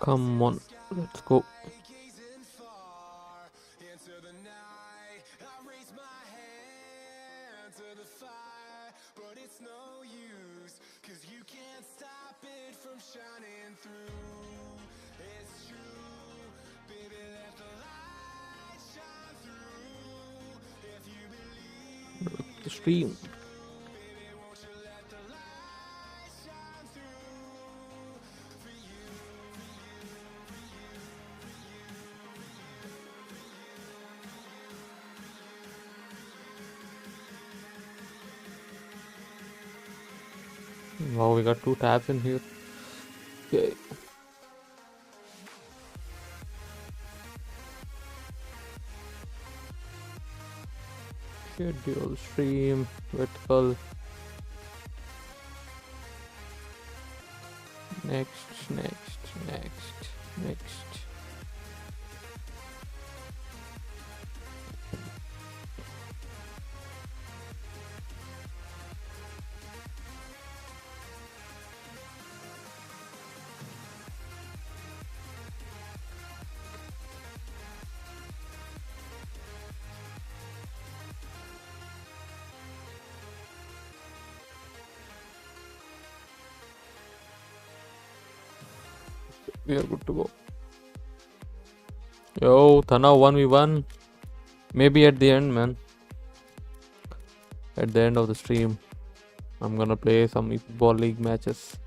Come on, let's go. The stream. Wow, we got 2 tabs in here. Okay. Schedule stream, vertical. Next. We are good to go. Yo, Thana 1v1. Maybe at the end, man. At the end of the stream, I'm gonna play some football league matches.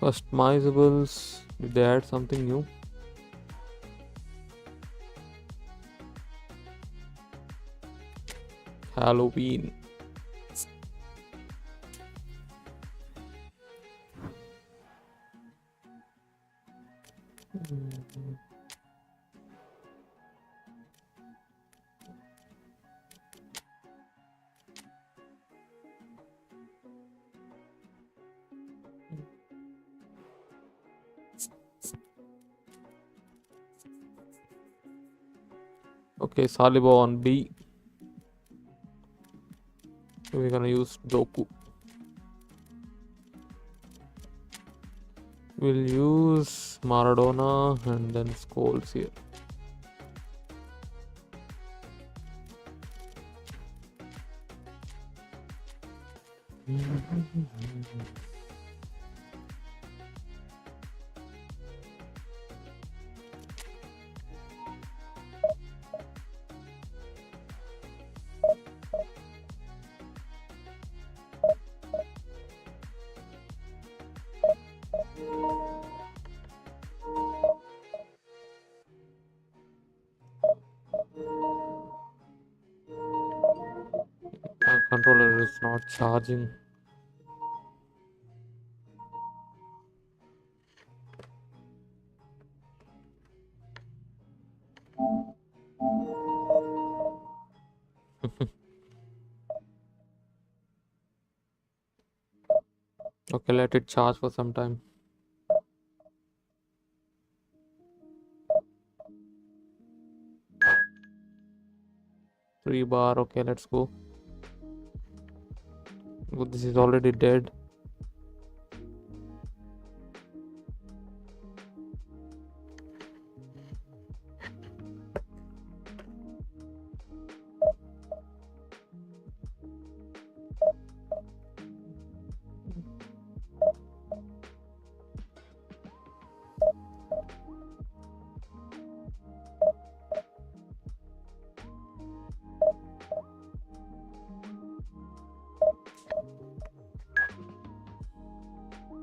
Customizables. Did they add something new? Halloween. Okay, Saliba on B. We're gonna use Doku. We'll use Maradona and then Scholes here. My controller is not charging. Okay, let it charge for some time. 3 bar. Okay, let's go. Oh, this is already dead.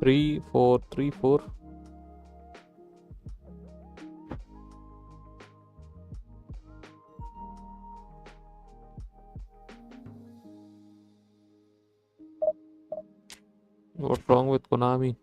3-4, 3-4. What's wrong with Konami?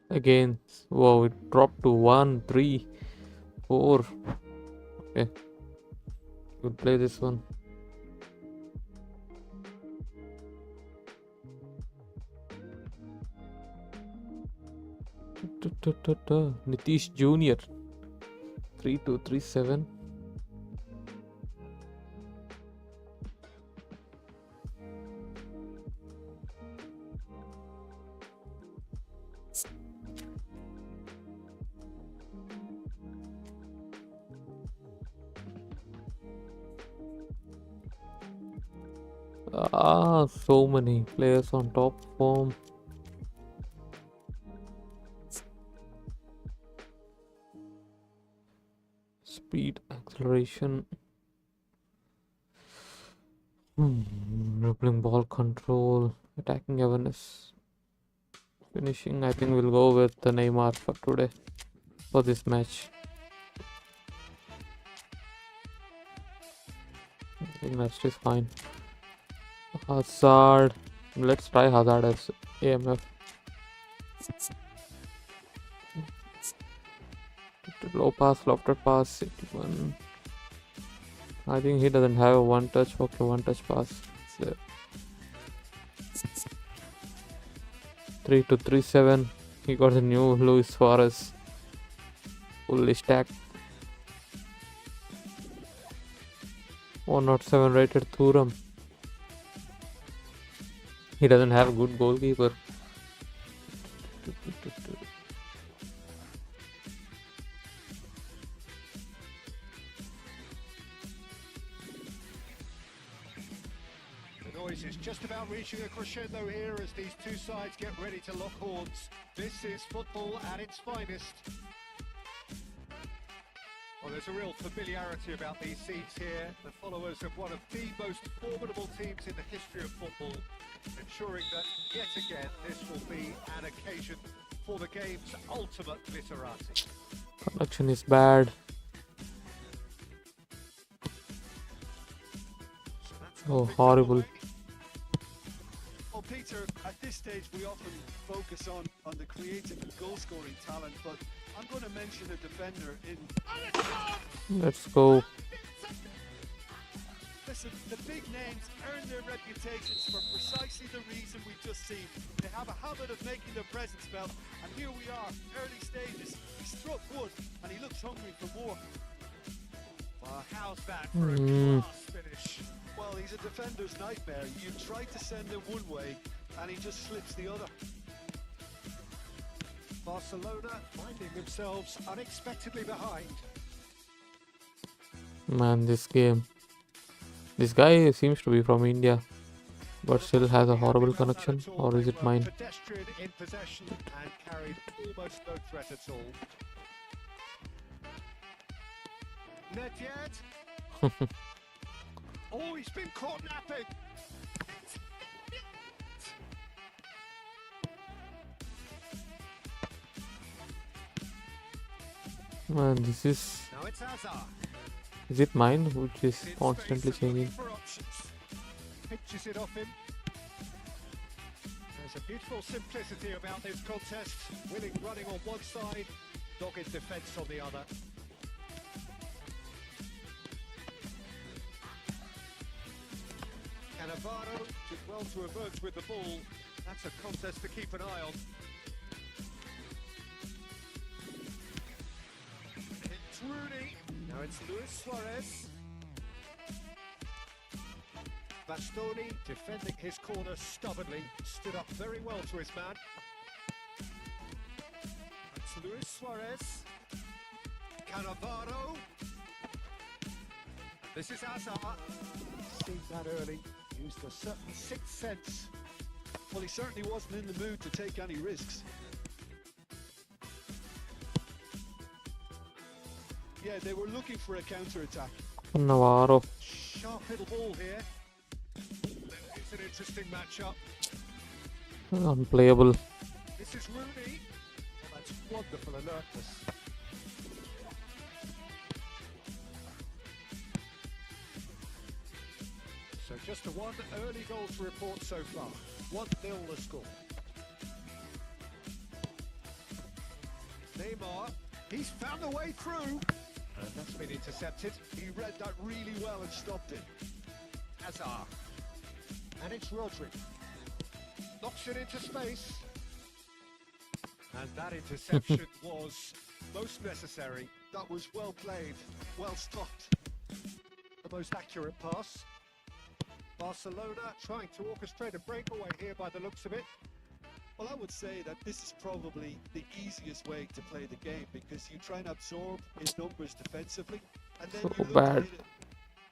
Again, wow, it dropped to 1, 3, 4. Okay, we'll play this one. Nitish Jr. 3237. So many players on top form. Speed, acceleration, dribbling, ball control, attacking awareness, finishing. I think we'll go with the Neymar for today, for this match. I think that's just fine. Hazard. Let's try Hazard as AMF. Low pass, lofted pass, 81. I think he doesn't have a one touch. Okay, one touch pass. So 3237. He got a new Luis Suarez. Fully stacked. 107 rated Thuram. He doesn't have a good goalkeeper. The noise is just about reaching a crescendo here as these two sides get ready to lock horns. This is football at its finest. Well, there's a real familiarity about these scenes here. The followers of one of the most formidable teams in the history of football, ensuring that, yet again, this will be an occasion for the game's ultimate literati. Connection is bad. Oh, horrible. Well, Peter, at this stage we often focus on the creative and goal-scoring talent, but I'm going to mention a defender in... Let's go. Listen, the big names earn their reputations for precisely the reason we've just seen. They have a habit of making their presence felt, and here we are, early stages. He struck wood, and he looks hungry for more. Well, how's that for a class finish? Well, he's a defender's nightmare. You try to send him one way, and he just slips the other. Barcelona finding themselves unexpectedly behind. Man, this game. This guy seems to be from India, but still has a horrible connection. Or is it mine? Pedestrian in possession and carried almost no threat at all. Nedved. Oh, he's been caught napping. Man, this is... Now it's Hazard. Is it mine, which is constantly changing? Pitches it off him. There's a beautiful simplicity about this contest. Winning running on one side, dogged defence on the other. Cannavaro did well to emerge with the ball. That's a contest to keep an eye on. It's Rooney. Now it's Luis Suarez. Bastoni defending his corner stubbornly, stood up very well to his man. It's Luis Suarez. Cannavaro. This is Hazard. Seen that early, used a certain sixth sense. Well, he certainly wasn't in the mood to take any risks. Yeah, they were looking for a counter-attack. Navarro. Sharp little ball here. It's an interesting matchup. Unplayable. This is Rooney. Oh, that's wonderful alertness. So just a one early goal to report so far. 1-0 the score. Neymar, he's found a way through. And that's been intercepted. He read that really well and stopped it. Hazard. And it's Rodri. Knocks it into space. And that interception was most necessary. That was well played, well stopped. The most accurate pass. Barcelona trying to orchestrate a breakaway here by the looks of it. Well, I would say that this is probably the easiest way to play the game, because you try and absorb his numbers defensively, and then So you look bad. to hit it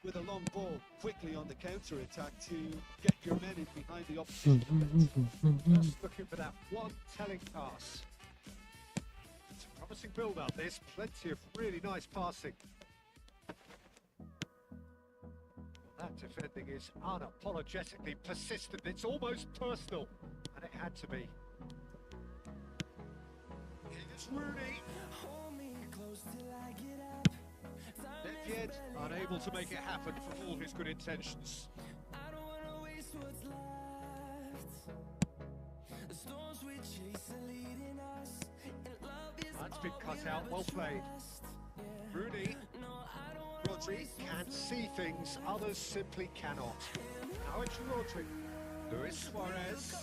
with a long ball quickly on the counter-attack to get your men in behind the opposition defence. Just looking for that one telling pass. It's a promising build-up. There's plenty of really nice passing. That defending is unapologetically persistent. It's almost personal, and it had to be. Here's Rooney. Nedved unable to make it happen for all his good intentions. That's been cut out, well played. Rooney. Rodri can see things others simply cannot. Now it's Rodri. Luis Suarez.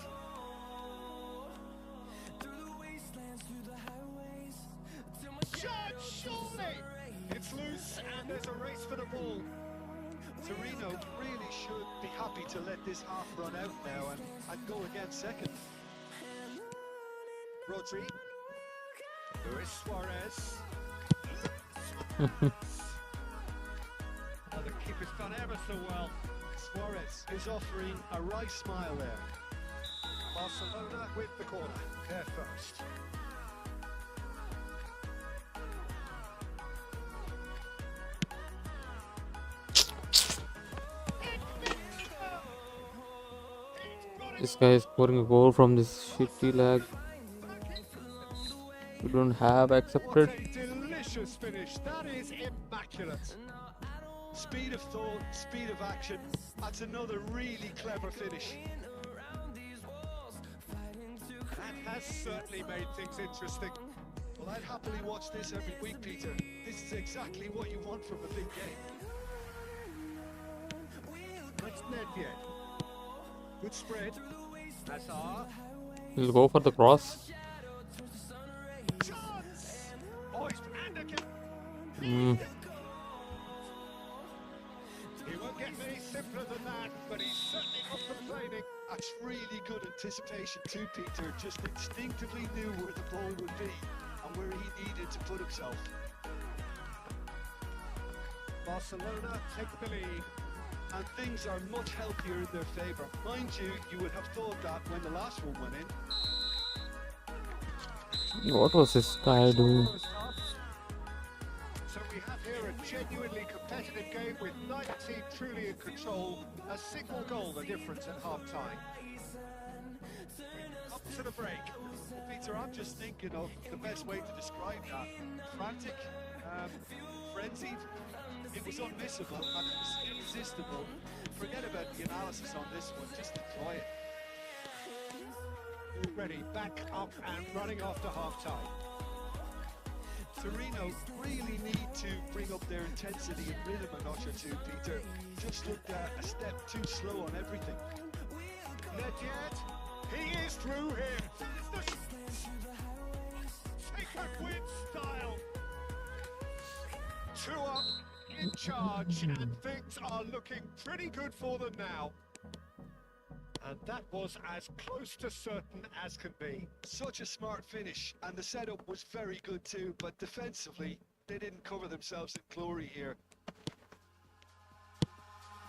Shot, surely! It's loose and there's a race for the ball. Torino really should be happy to let this half run out now and go again second. Rodri. Luis Suarez. The keeper's done ever so well. Suarez is offering a right smile there. Barcelona with the corner. They're first. This guy is scoring a goal from this shitty lag. You don't have accepted. What a delicious finish. That is immaculate. Speed of thought, speed of action. That's another really clever finish. That has certainly made things interesting. Well, I'd happily watch this every week, Peter. This is exactly what you want from a big game. That's Nedved. Good spread. Hazard. He'll go for the cross. Chance! Oh, and again. He won't get any simpler than that, but he's certainly not complaining. That's really good anticipation too, Peter. Just instinctively knew where the ball would be and where he needed to put himself. Barcelona take the lead. And things are much healthier in their favour. Mind you, you would have thought that when the last one went in. What was this guy doing? So we have here a genuinely competitive game with neither team truly in control. A single goal the difference at half-time. Up to the break. Well, Peter, I'm just thinking of the best way to describe that. Frantic, frenzied. It was unmissable and it was irresistible. Forget about the analysis on this one, just enjoy it. Already back up and running after half-time. Torino really need to bring up their intensity and rhythm a notch or two, Peter. Just looked a step too slow on everything. Not yet. He is through him. Take a win style. 2 up, in charge, and things are looking pretty good for them now. And that was as close to certain as can be. Such a smart finish, and the setup was very good too, but defensively, they didn't cover themselves in glory here.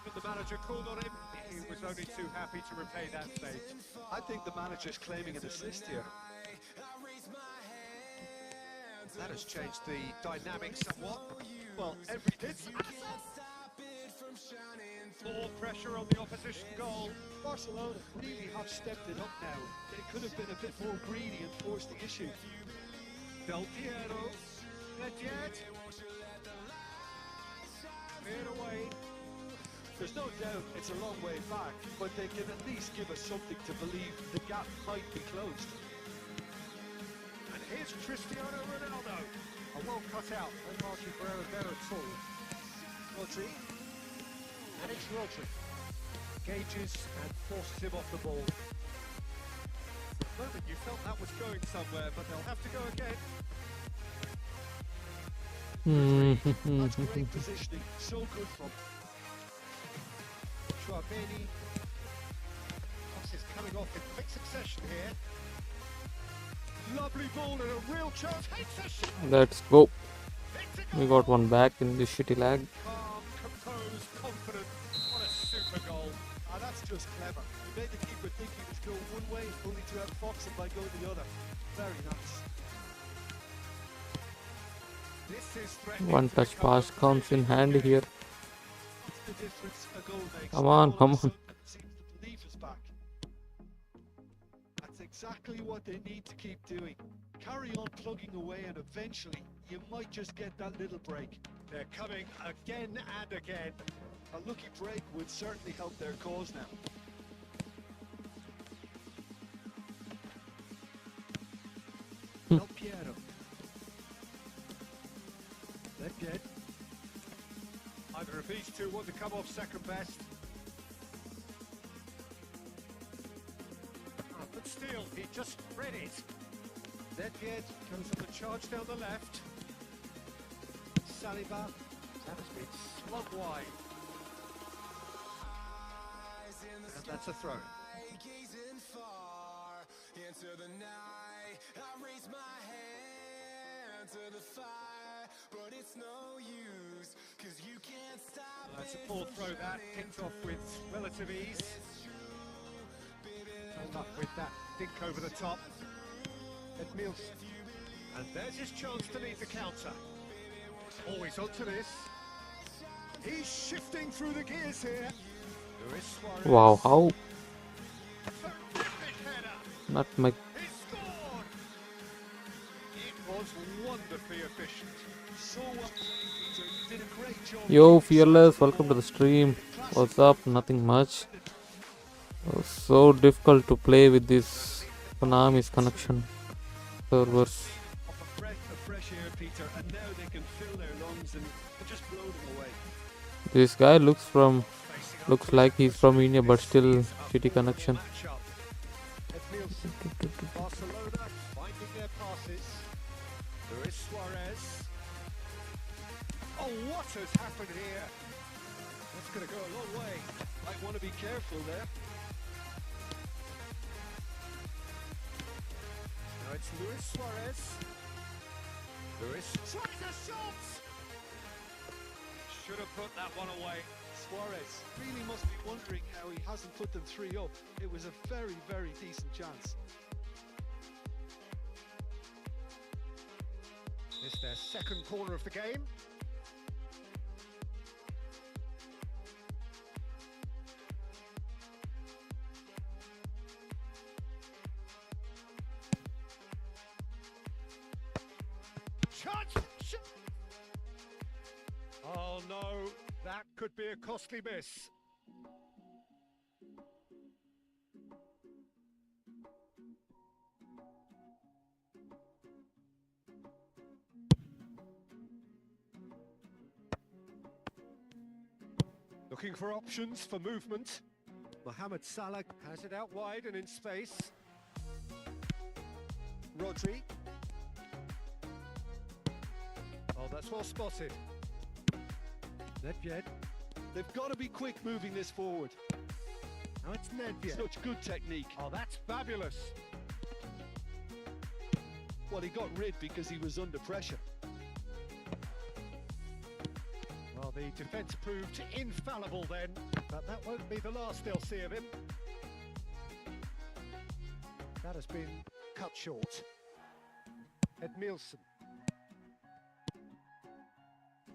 When the manager called on him, he was only too happy to repay that fate. I think the manager's claiming an assist here. That has changed the dynamic somewhat. Well, every did. More pressure on the opposition goal. Barcelona really have stepped it up now. They could have been a bit more greedy and forced the issue. Del Piero, not yet. Cleared away. There's no doubt it's a long way back, but they can at least give us something to believe the gap might be closed. And here's Cristiano Ronaldo. A well cut out, no marking for error there at all. Rodri. And it's Rodri. Gauges and forces him off the ball. For a moment you felt that was going somewhere, but they'll have to go again. That's great positioning, so good from Schwabeni. Passes coming off in quick succession here. Lovely ball and a real chance. Hits a shot. Let's go. It's a We goal. got one back in this shitty lag. Calm, composed, confident. What a super goal. that's just clever. He made the keeper think he was going one way, only to outfox him by going the other. Very nice. This is threatening One to touch become pass a comes in handy here. It's the difference a goal makes. Come on, All of come a on. sudden, it seems to believe us back. That's exactly what they need to keep doing. Carry on plugging away, and eventually you might just get that little break. They're coming again and again. A lucky break would certainly help their cause now. Del Piero. They're dead. Either of these two want to come off second best. But still, he just read it. Nedved goes on the charge down the left. Saliba, that has been slung wide. And that's a throw. That's a poor throw that, picked off with relative ease. Held up with that dink over the top. Edmils. And there's his chance to lead the counter. Always onto this. He's shifting through the gears here. Luis Suarez. Wow, how Terrific header. not my He scored. It was wonderfully efficient. So well played, Peter. You did a great job. Yo Fearless, welcome to the stream. What's up? Nothing much. It was so difficult to play with this Konami's connection servers. Off a breath of fresh air, Peter, and now they can fill their lungs and just blow them away. This guy looks Facing up looks to like he's from this India but still is a shitty connection. matchup. Edmils. Barcelona finding their passes. Luis Suarez. Oh, what has happened here? That's going to go a long way. Might want to be careful there. Now it's Luis Suarez. Luis tries a shot! Should have put that one away. Suarez really must be wondering how he hasn't put them 3 up. It was a very, very decent chance. It's their second corner of the game. Chance! Oh no, that could be a costly miss. Looking for options for movement. Mohamed Salah has it out wide and in space. Rodri. Oh, that's well spotted. Nedved. They've got to be quick moving this forward. Now it's Nedved. Such good technique. Oh, that's fabulous. Well, he got rid because he was under pressure. Well, the defence proved infallible then, but that won't be the last they'll see of him. That has been cut short. Edmilson.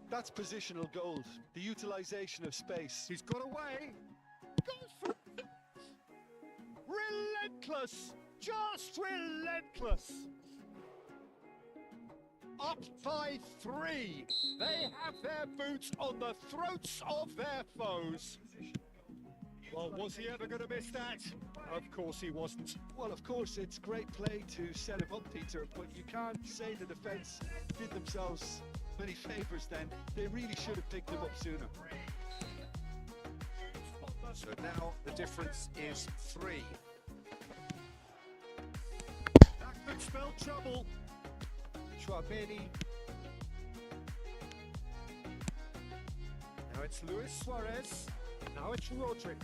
That's positional gold. The utilisation of space. He's got away. Goes for it. Relentless. Just relentless. Up by 3. They have their boots on the throats of their foes. Well, was he ever going to miss that? Of course he wasn't. Well, of course, it's great play to set him up, Peter, but you can't say the defence did themselves many favours then. They really should have picked him up sooner. So now the difference is 3. That could spell trouble. Chouameni. Now it's Luis Suarez. Now it's Rodri.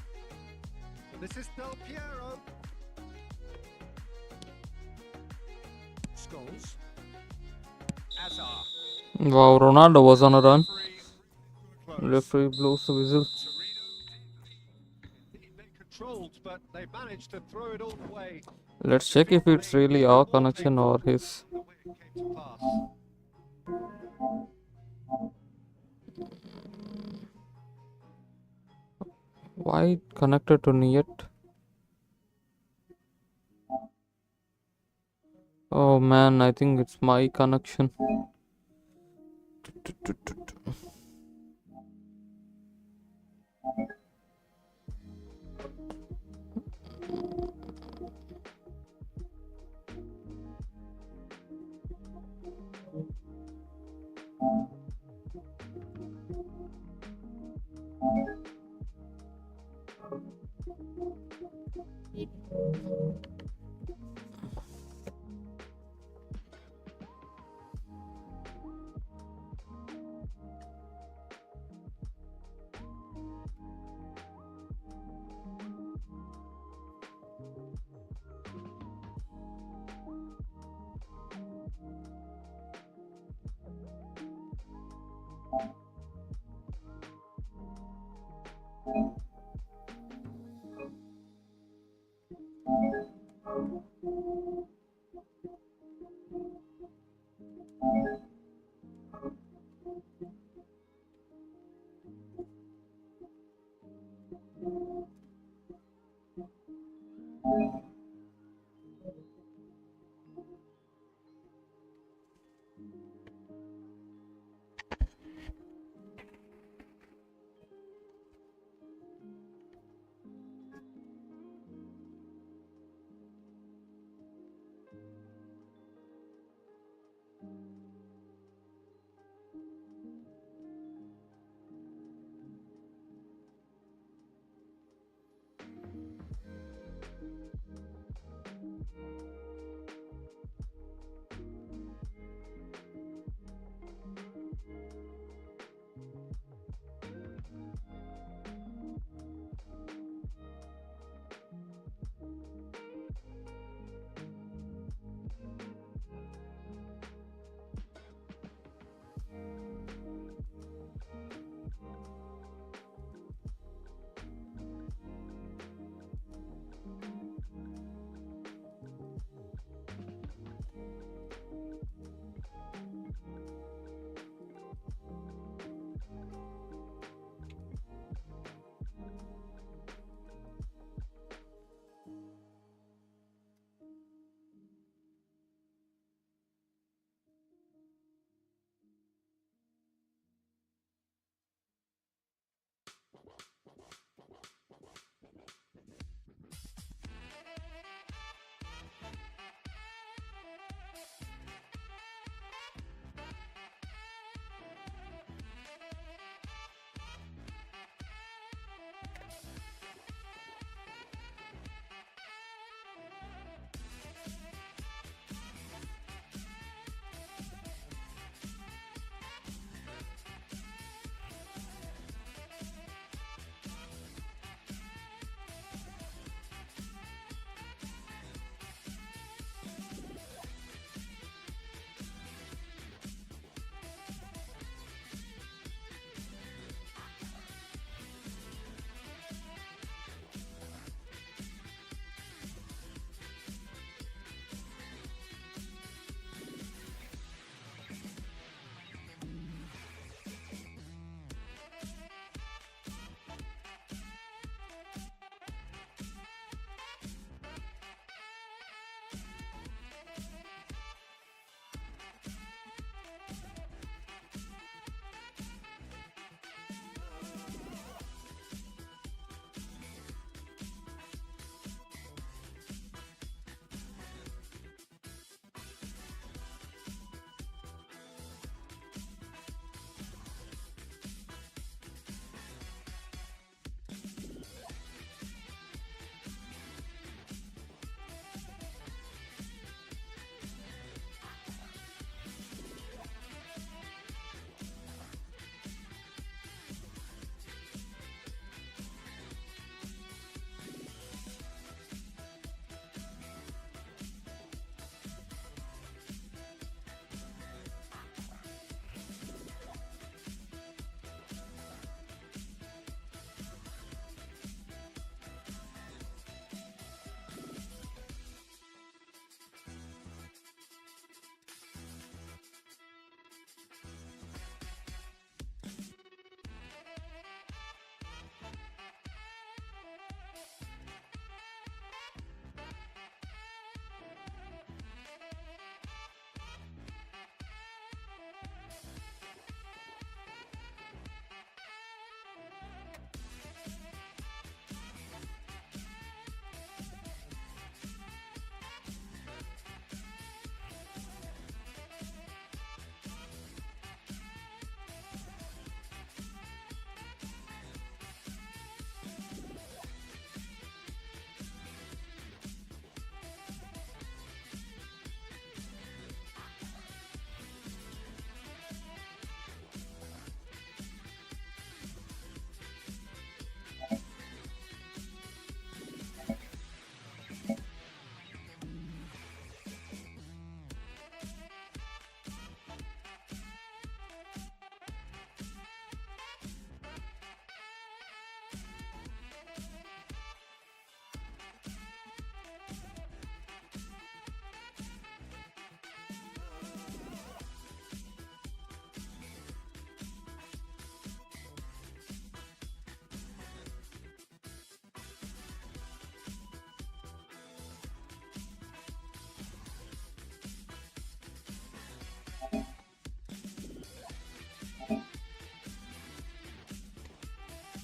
This is Del Piero. Scholes. Azar. Wow, Ronaldo was on a run. Close. Referee blows the whistle. They controlled, but they managed to throw it all away. Let's check if it's really our connection or his. The way it came to pass. Why connected to Niet? Oh man, I think it's my connection.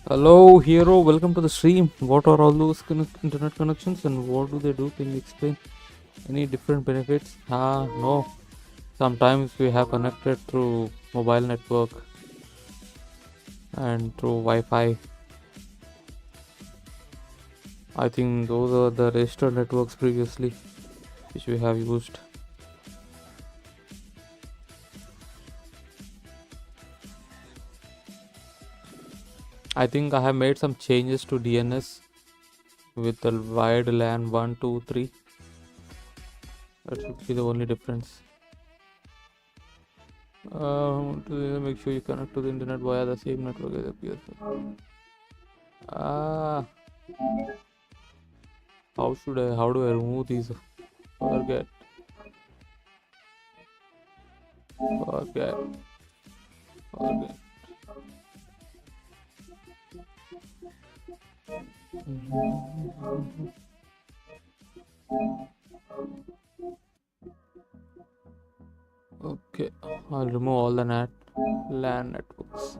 Hello, hero. Welcome to the stream. What are all those internet connections and what do they do? Can you explain any different benefits? No. Sometimes we have connected through mobile network and through Wi-Fi. I think those are the registered networks previously which we have used. I think I have made some changes to DNS with the wide LAN 1, 2, 3. That should be the only difference. To make sure you connect to the internet via the same network as the PS4. How do I remove these? Forget. Okay, I'll remove all the LAN networks.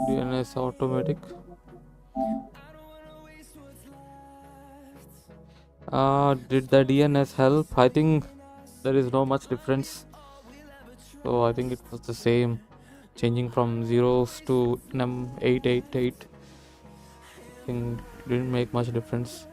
DNS automatic. Did the DNS help? I think there is no much difference. So I think it was the same. Changing from zeros to num888. I think didn't make much difference.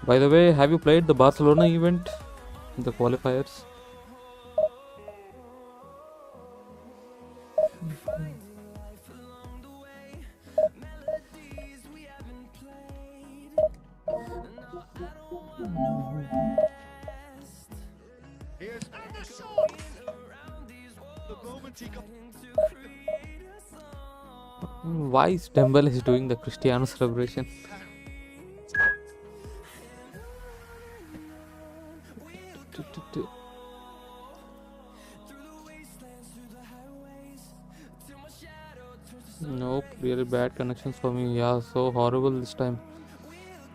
By the way, have you played the Barcelona event, the qualifiers? Here's the shot. The moment he got. Why is Dembele is doing the Cristiano celebration? Nope, really bad connections for me. Yeah, so horrible this time.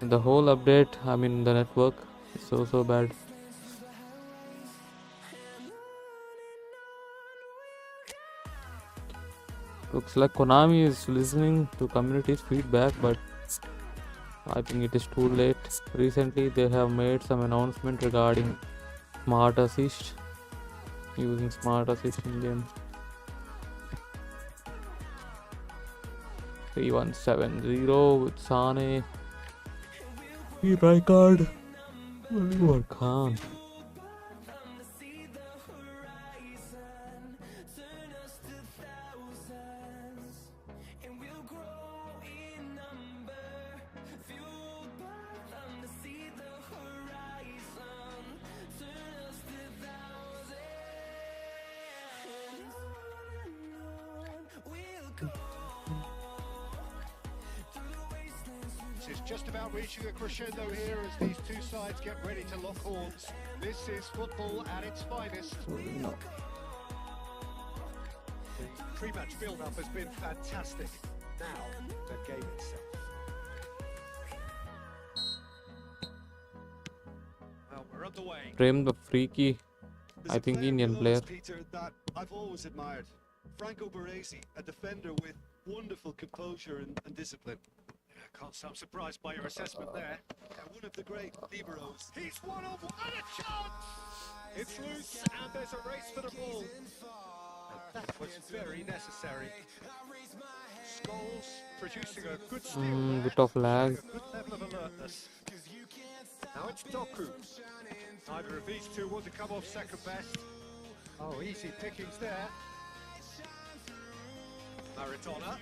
The whole update, I mean the network is so bad. Looks like Konami is listening to community's feedback, but I think it is too late. Recently they have made some announcement regarding Smart Assist, using Smart Assist in game. 3170 with Sane, Rijkaard, Oliver Khan. This is just about reaching a crescendo here as these two sides get ready to lock horns. This is football at its finest. The pre-match build-up has been fantastic. Now, the game itself. Well, we're underway. Frame the freaky, I think Indian player. Peter, that I've always admired. Franco Baresi, a defender with wonderful composure and discipline. Can't say I'm surprised by your assessment there. One of the great liberos. He's one on one, and a chance! It's loose, and there's a race for the ball. And that was very necessary. Scholes producing a good steal. Bit of lag. A good level of alertness. Now it's Doku. Neither of these two want to come off second best. Oh, easy pickings there. Maradona.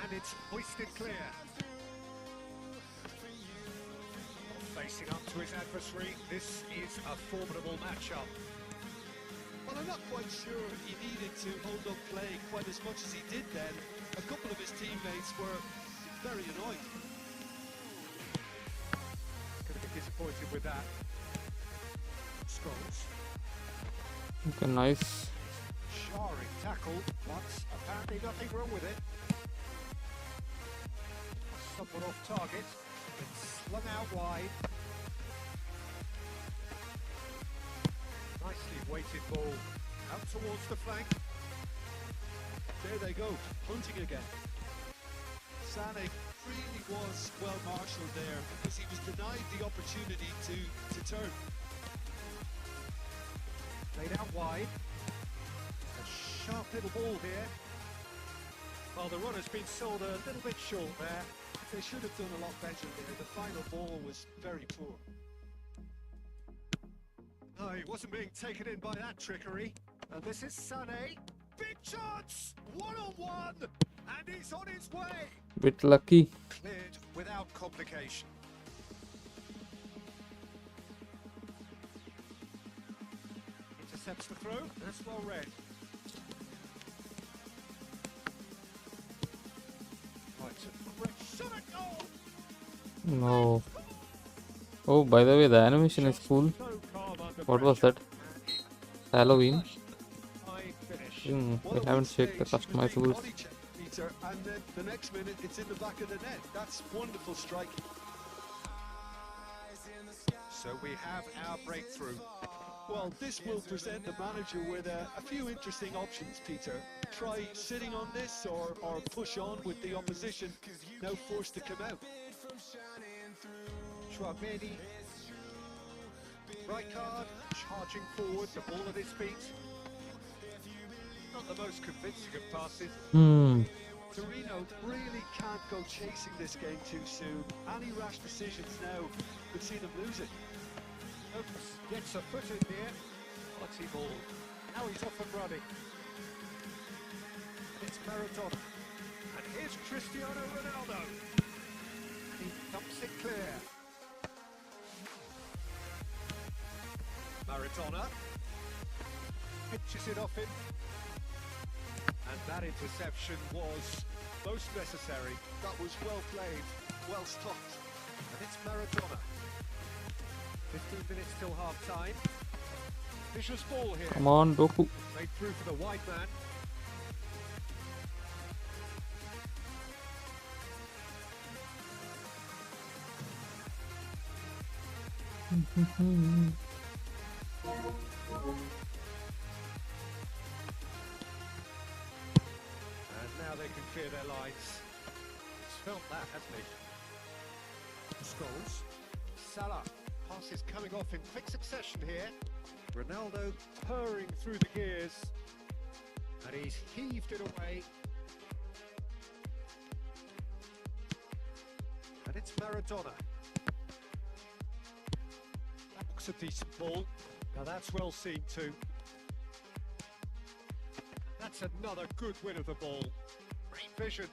And it's hoisted clear. Facing up to his adversary, this is a formidable matchup. Well, I'm not quite sure he needed to hold up play quite as much as he did then. A couple of his teammates were very annoyed. Going to be disappointed with that. Scholes. Okay, nice. Jarring tackle, but apparently nothing wrong with it. Somewhat off target. It's slung out wide. Nicely weighted ball out towards the flank. There they go, punting again. Sané really was well marshalled there because he was denied the opportunity to turn. Laid out wide. A sharp little ball here. Well, the runner's been sold a little bit short there. They should have done a lot better there. The final ball was very poor. No, he wasn't being taken in by that trickery. And this is Sané. Big chance! One-on-one! And he's on his way! Bit lucky. Cleared without complication. Intercepts the throw. That's well read. Right, great shot at goal! No. Oh, by the way, the animation is cool. So calm under What was pressure. that? Halloween. Fine finish. We haven't checked the customizables. Peter, and then the next minute it's in the back of the net. That's wonderful striking. So we have our breakthrough. Well, this will present the manager with a few interesting options, Peter. Try sitting on this or push on with the opposition, now forced to come out. Schwabedi. Right card, charging forward, the ball at his feet. Not the most convincing of passes. Torino really can't go chasing this game too soon. Any rash decisions now could see them lose it. Oops, gets a foot in there. Quality ball. Now he's off and running. And it's Maradona. And here's Cristiano Ronaldo. And he dumps it clear. Maradona. Pitches it off him. And that interception was most necessary. That was well played, well stopped. And it's Maradona. 15 minutes till half-time. Vicious ball here. Come on, Doku. Made through for the wide man. And now they can clear their lines. He's felt that, hasn't he? Scholes. Salah. Passes coming off in quick succession here. Ronaldo purring through the gears. And he's heaved it away. And it's Maradona. That looks a decent ball. Now that's well seen too. That's another good win of the ball. Great vision.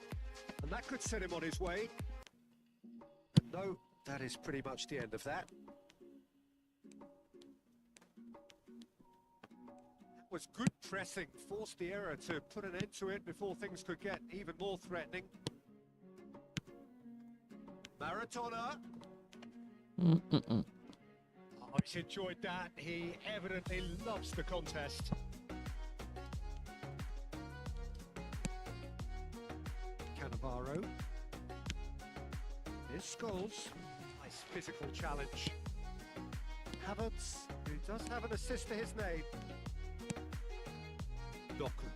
And that could set him on his way. And no, that is pretty much the end of that. That was good pressing, forced the error to put an end to it before things could get even more threatening. Maradona. Oh, he's enjoyed that. He evidently loves the contest. Cannavaro. Here's Scholes. Nice physical challenge. Havertz, who does have an assist to his name. Doku.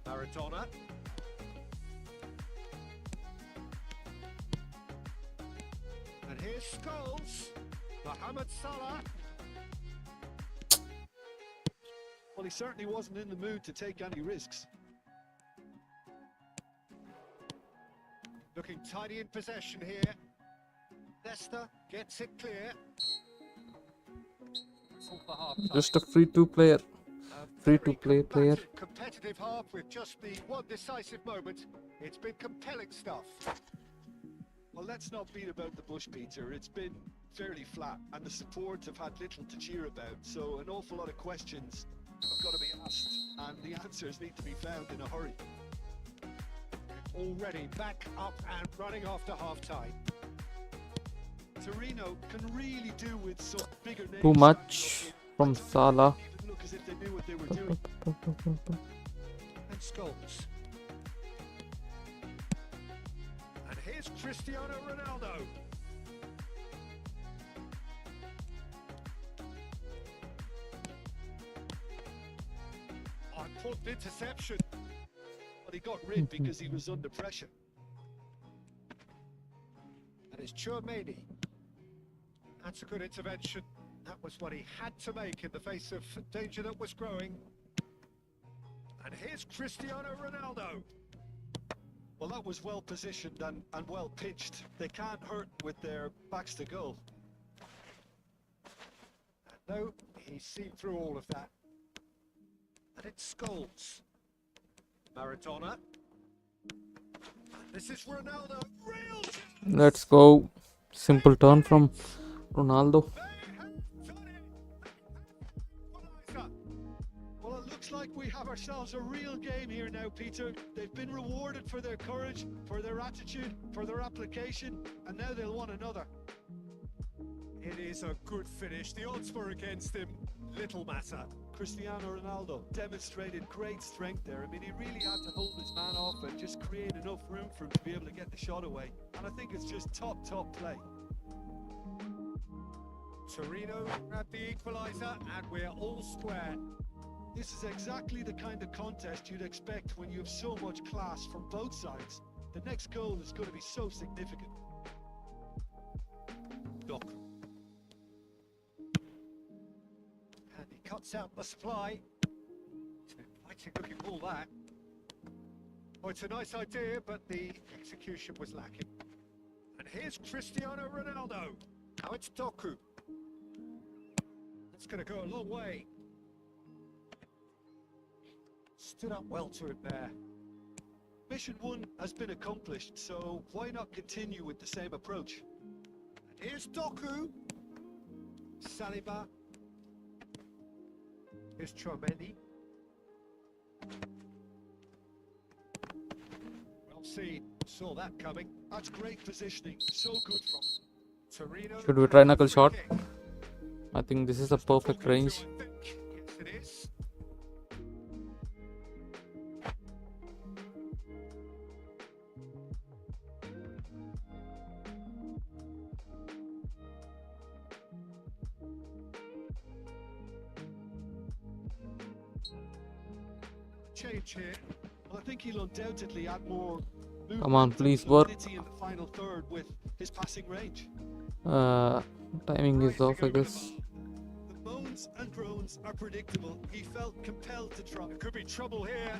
Maradona. And here's Scholes. Mohamed Salah. Well, he certainly wasn't in the mood to take any risks. Looking tidy in possession here. Leicester gets it clear. It's all for half-time. Just a free two player. free-to-play player. Competitive half with just the one decisive moment. It's been compelling stuff. Well, let's not beat about the bush, Peter. It's been fairly flat, and the support have had little to cheer about. So an awful lot of questions have got to be asked, and the answers need to be found in a hurry. Already back up and running after half-time. Torino can really do with some bigger names. Too much from Salah. Even look as if they knew what they were doing. And Scholes. And here's Cristiano Ronaldo. Important interception. But he got rid because he was under pressure. And it's Chouameni. That's a good intervention. That was what he had to make in the face of danger that was growing. And here's Cristiano Ronaldo. Well, that was well positioned and well pitched. They can't hurt with their backs to goal. And no, he's seen through all of that. And it's Scholes. Maradona. This is Ronaldo. Real chance. Let's go. Simple turn from Ronaldo. Well, it looks like we have ourselves a real game here now, Peter. They've been rewarded for their courage, for their attitude, for their application, and now they'll want another. It is a good finish. The odds were against him. Little matter. Cristiano Ronaldo demonstrated great strength there. I mean, he really had to hold his man off and just create enough room for him to be able to get the shot away. And I think it's just top play. Torino grabbed the equaliser and we're all square. This is exactly the kind of contest you'd expect when you have so much class from both sides. The next goal is going to be so significant. Doc. And he cuts out the supply. It's an inviting looking ball, that. Oh, it's a nice idea, but the execution was lacking. And here's Cristiano Ronaldo. Now it's Doku. That's going to go a long way. Stood up well to it there. Mission 1 has been accomplished, so why not continue with the same approach? And here's Doku. Saliba. Here's Chouameni. Well seen. Saw that coming. That's great positioning. So good from Torino. Should we try knuckle shot? Kick. I think this is a perfect range. Yes, it is. Change here. Well, I think he'll undoubtedly add more movement Come on, and please work. fluidity in the final third with his passing range. Timing is off, I guess. The moans and groans are predictable. He felt compelled to try. There could be trouble here.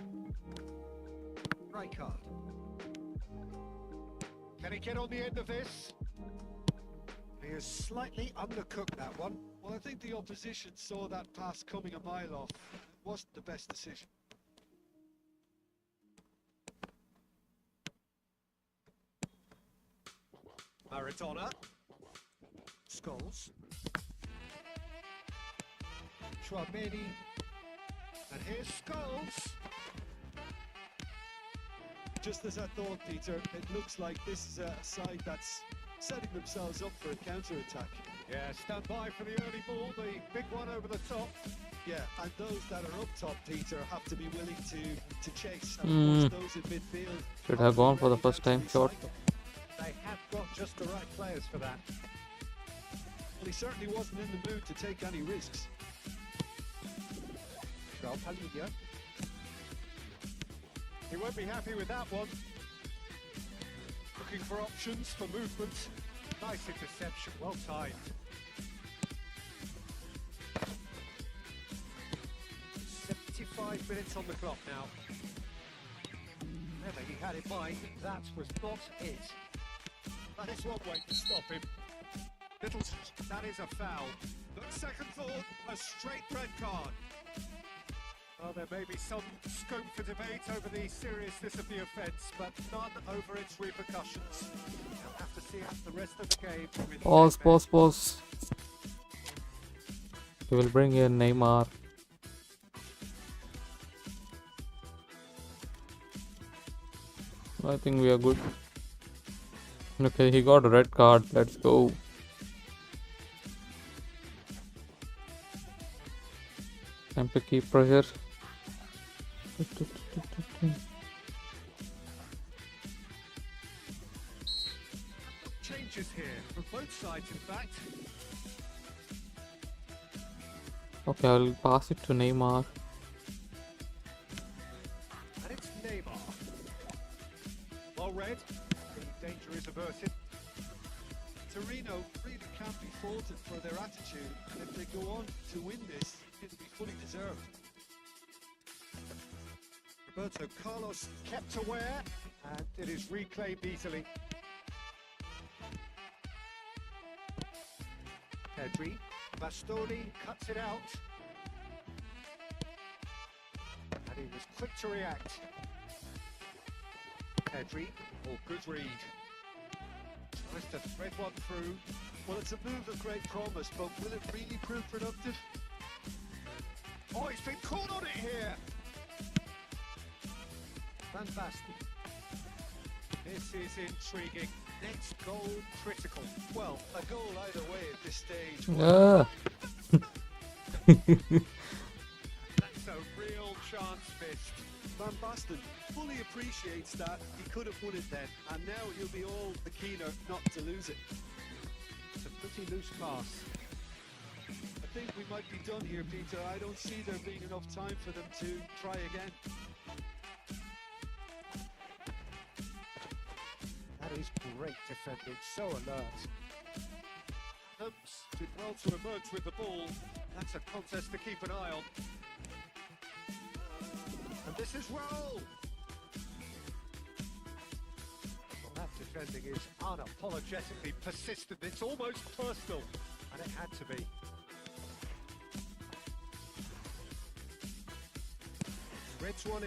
Right card. Can he get on the end of this? He has slightly undercooked that one. Well, I think the opposition saw that pass coming a mile off. It wasn't the best decision. Maradona. Scholes. Chouameni. And here's Scholes. Just as I thought, Peter, it looks like this is a side that's setting themselves up for a counter-attack. Yeah, stand by for the early ball, the big one over the top. Yeah, and those that are up top, Peter, have to be willing to chase. And of course, those in midfield Should have gone for the first time shot. They have got just the right players for that. Well, he certainly wasn't in the mood to take any risks. Palhinha. He won't be happy with that one. Looking for options for movement. Nice interception, well timed. 75 minutes on the clock now. Whatever he had in mind, that was not it. That is one way to stop him. Little, that is a foul. But second thought, a straight red card. Well, there may be some scope for debate over the seriousness of the offence, but none over its repercussions. We'll have to see out the rest of the game with Pause. We will bring in Neymar. I think we are good. Okay, he got a red card. Let's go. Time to keep pressure. changes here from both sides, in fact. Okay, I'll pass it to Neymar. And it's Neymar. Well read. The danger is averted. Torino really can't be faulted for their attitude, and if they go on to win this, it'll be fully deserved. Roberto Carlos kept aware, and it is reclaimed easily. Pedri, Bastoni cuts it out. And he was quick to react. Pedri, good read. Tries to thread one through. Well, it's a move of great promise, but will it really prove productive? Oh, he's been caught on it here. Van Basten. This is intriguing. Next goal critical. Well, a goal either way at this stage. Yeah. That's a real chance missed. Van Basten fully appreciates that he could have won it then, and now he'll be all the keener not to lose it. It's a pretty loose pass. I think we might be done here, Peter. I don't see there being enough time for them to try again. That is great defending, so alert. Did well to emerge with the ball. That's a contest to keep an eye on. And this is well. Well, that defending is unapologetically persistent. It's almost personal, and it had to be. Threads one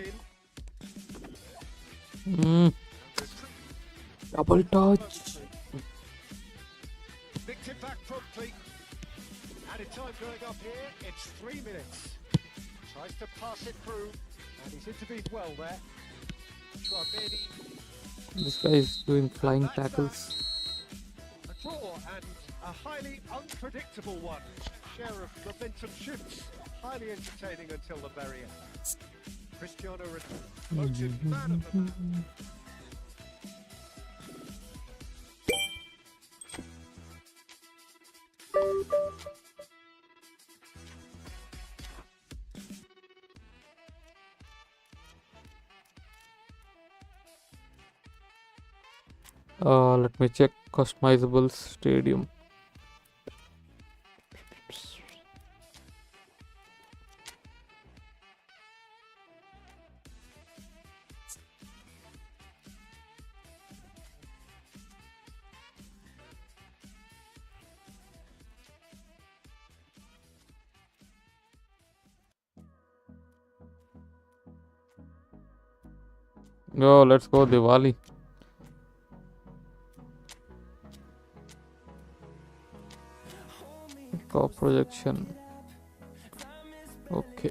in. Double touch. Nicked it back promptly. Added time going up here. It's 3 minutes. Tries to pass it through. And he's intervened well there. Schwabeni. This guy is doing flying tackles. A draw and a highly unpredictable one. Share of momentum shifts. Highly entertaining until the very end. Cristiano voted man of the match. Let me check customizable stadium. Oh, let's go Diwali. Top projection. Okay.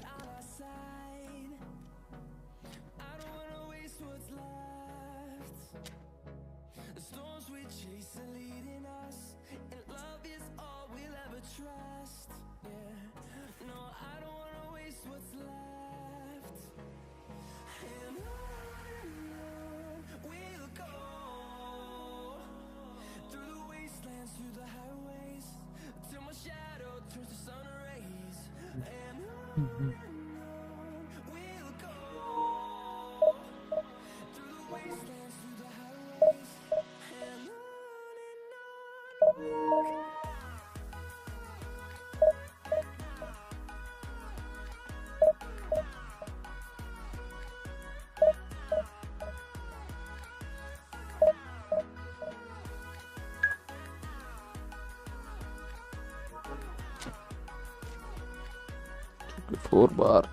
Four bar.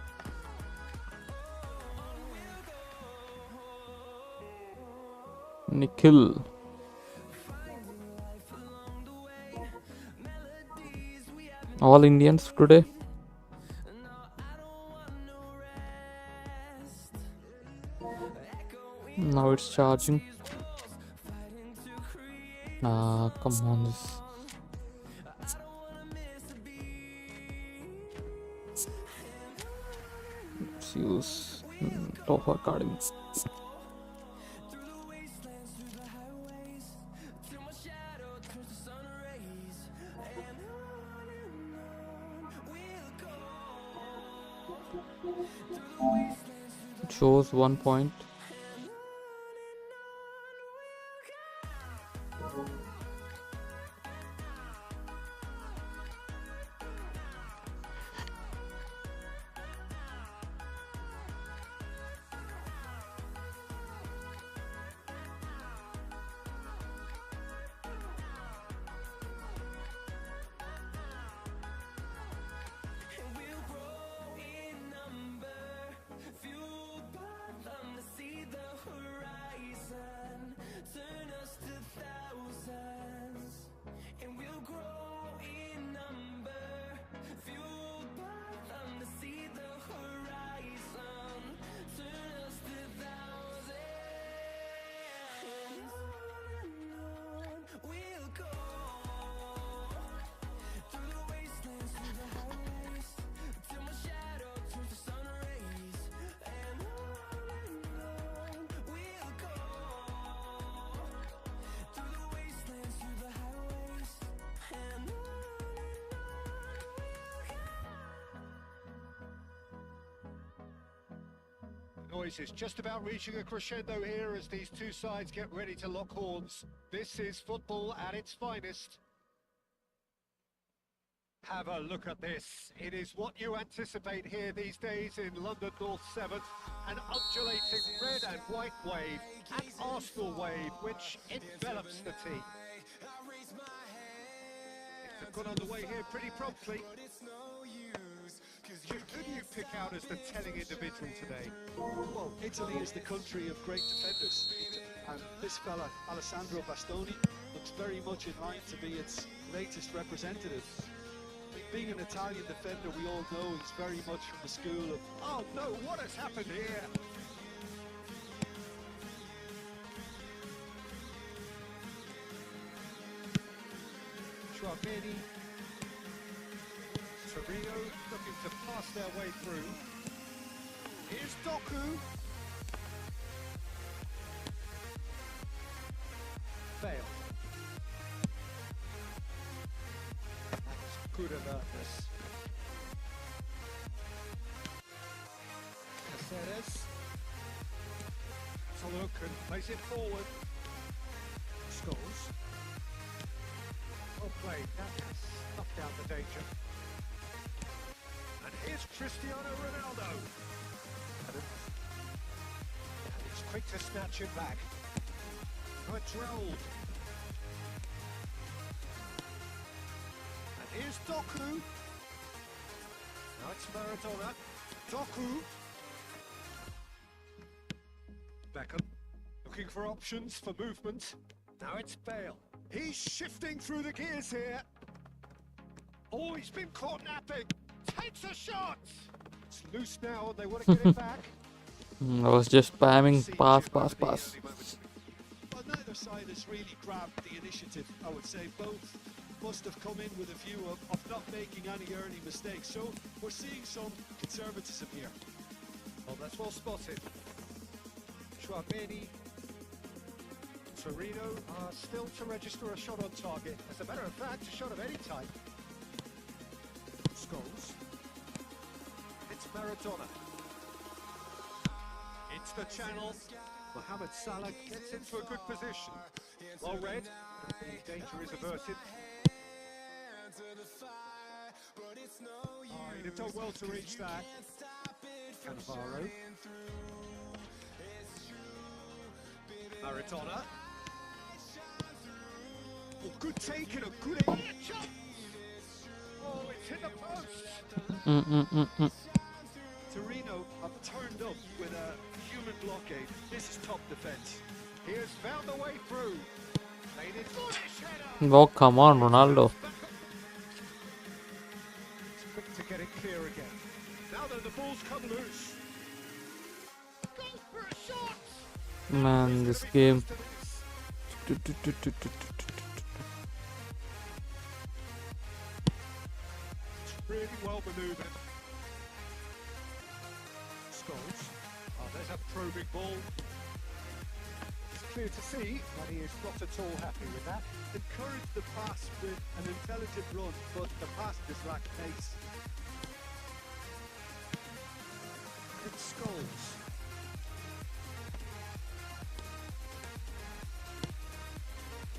Nikhil. All Indians today. Now it's charging. Come on. Let's use top recording. It shows 1 point. Noise is just about reaching a crescendo here as these two sides get ready to lock horns. This is football at its finest. Have a look at this. It is what you anticipate here these days in London North 7th. An undulating red and white wave, an Arsenal wave, which envelops the team. It's got underway here pretty promptly. Who do you pick out as the telling individual today? Well, Italy is the country of great defenders, and this fella, Alessandro Bastoni, looks very much in line to be its latest representative. Being an Italian defender, we all know he's very much from the school of... Oh no, what has happened here? Schwabeni. Torino looking to pass their way through. Here's Doku. Fail. That's good alertness. Caceres. So look and place it forward. Scholes. Well played. That has snuffed out the danger. And here's Cristiano Ronaldo. And it's quick to snatch it back. Quadrell. And here's Doku. Now it's Maradona. Doku. Beckham. Looking for options for movement. Now it's Bale. He's shifting through the gears here. Oh, he's been caught napping. Takes a shot. It's loose now and they want to get it back. I was just spamming pass. Well, neither side has really grabbed the initiative, I would say. Both must have come in with a view of not making any early mistakes. So we're seeing some conservatism here. Well, that's well spotted. Schwabeni. Torino are still to register a shot on target. As a matter of fact, a shot of any type. Scholes. It's Maradona. It's the channel. Mohamed Salah gets into a good position. Well read. The danger is averted. Oh, he'd have done well to reach that. Cannavaro. Maradona. Oh, good take and a good shot. Oh, it's hit the post. Torino have turned up with a human blockade. This is top defence. He has found the way through. Made it bullish header. Oh, come on, Ronaldo. It's quick to get it clear again. Now that the ball's come loose. Goes for a shot. Man, this game. Really well maneuvered. Scholes. Oh, there's a probing ball. It's clear to see that he is not at all happy with that. Encourage the pass with an intelligent run, but the pass just lacked pace. It's Scholes.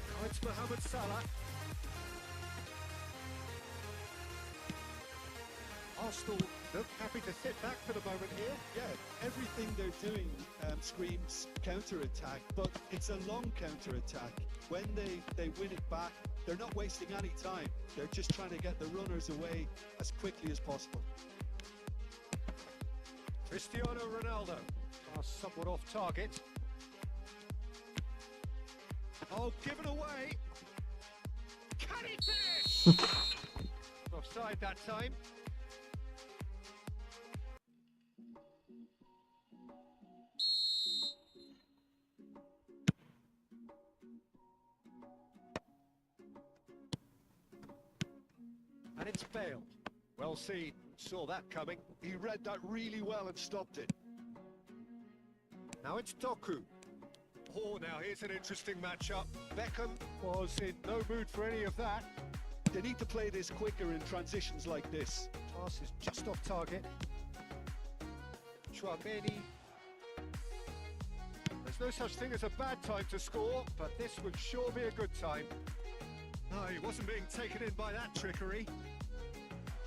Now it's Mohamed Salah. Arsenal look happy to sit back for the moment here. Yeah, everything they're doing screams counter-attack, but it's a long counter-attack. When they win it back, they're not wasting any time. They're just trying to get the runners away as quickly as possible. Cristiano Ronaldo are somewhat off target. Oh, given away. Can he finish? Offside that time. And it's Bale. Well seen. Saw that coming. He read that really well and stopped it. Now it's Doku. Oh, now here's an interesting matchup. Beckham was in no mood for any of that. They need to play this quicker in transitions like this. Pass is just off target. Chouameni. There's no such thing as a bad time to score, but this would sure be a good time. No, he wasn't being taken in by that trickery.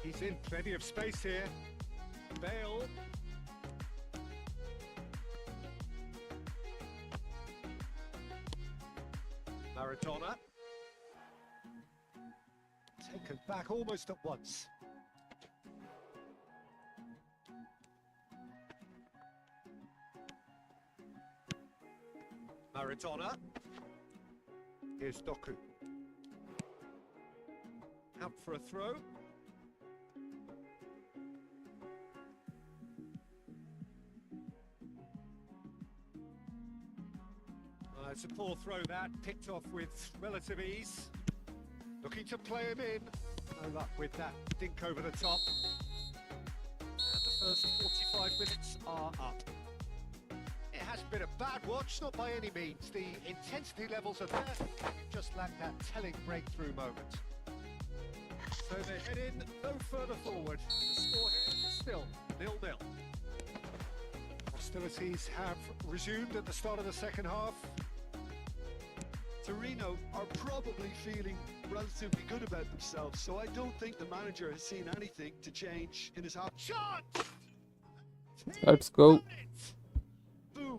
He's in plenty of space here. Bale. Maradona. Taken back almost at once. Maradona. Here's Doku. Out for a throw. It's a poor throw that, picked off with relative ease. Looking to play him in. No luck with that dink over the top. And the first 45 minutes are up. It hasn't been a bad watch, not by any means. The intensity levels are there, just lack that telling breakthrough moment. So they head in no further forward. The score here still 0-0. Hostilities have resumed at the start of the second half. Torino are probably feeling relatively good about themselves, so I don't think the manager has seen anything to change in his half. Shot! Let's go. Boom.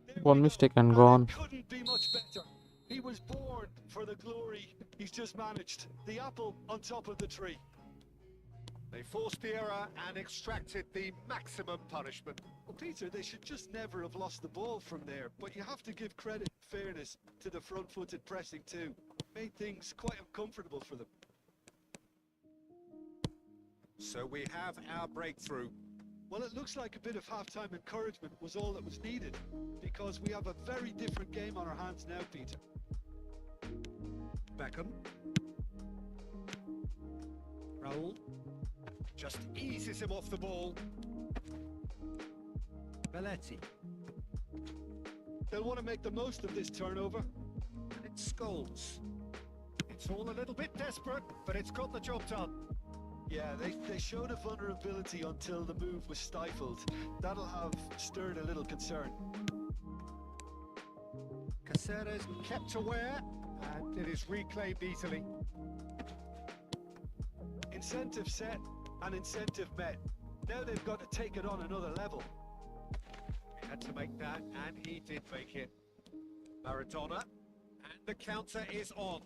There One we mistake go. and gone. It couldn't be much better. He was born for the glory he's just managed. The apple on top of the tree. They forced the error and extracted the maximum punishment. Well, Peter, they should just never have lost the ball from there, but you have to give credit and fairness to the front-footed pressing too. Made things quite uncomfortable for them. So we have our breakthrough. Well, it looks like a bit of half-time encouragement was all that was needed, because we have a very different game on our hands now, Peter. Beckham. Raul. Just eases him off the ball. Belletti. They'll want to make the most of this turnover. And it's Scholes. It's all a little bit desperate, but it's got the job done. Yeah, they showed a vulnerability until the move was stifled. That'll have stirred a little concern. Caceres kept aware, and it is reclaimed easily. Incentive set and incentive met. Now they've got to take it on another level. He had to make that, and he did make it. Maradona, and the counter is on.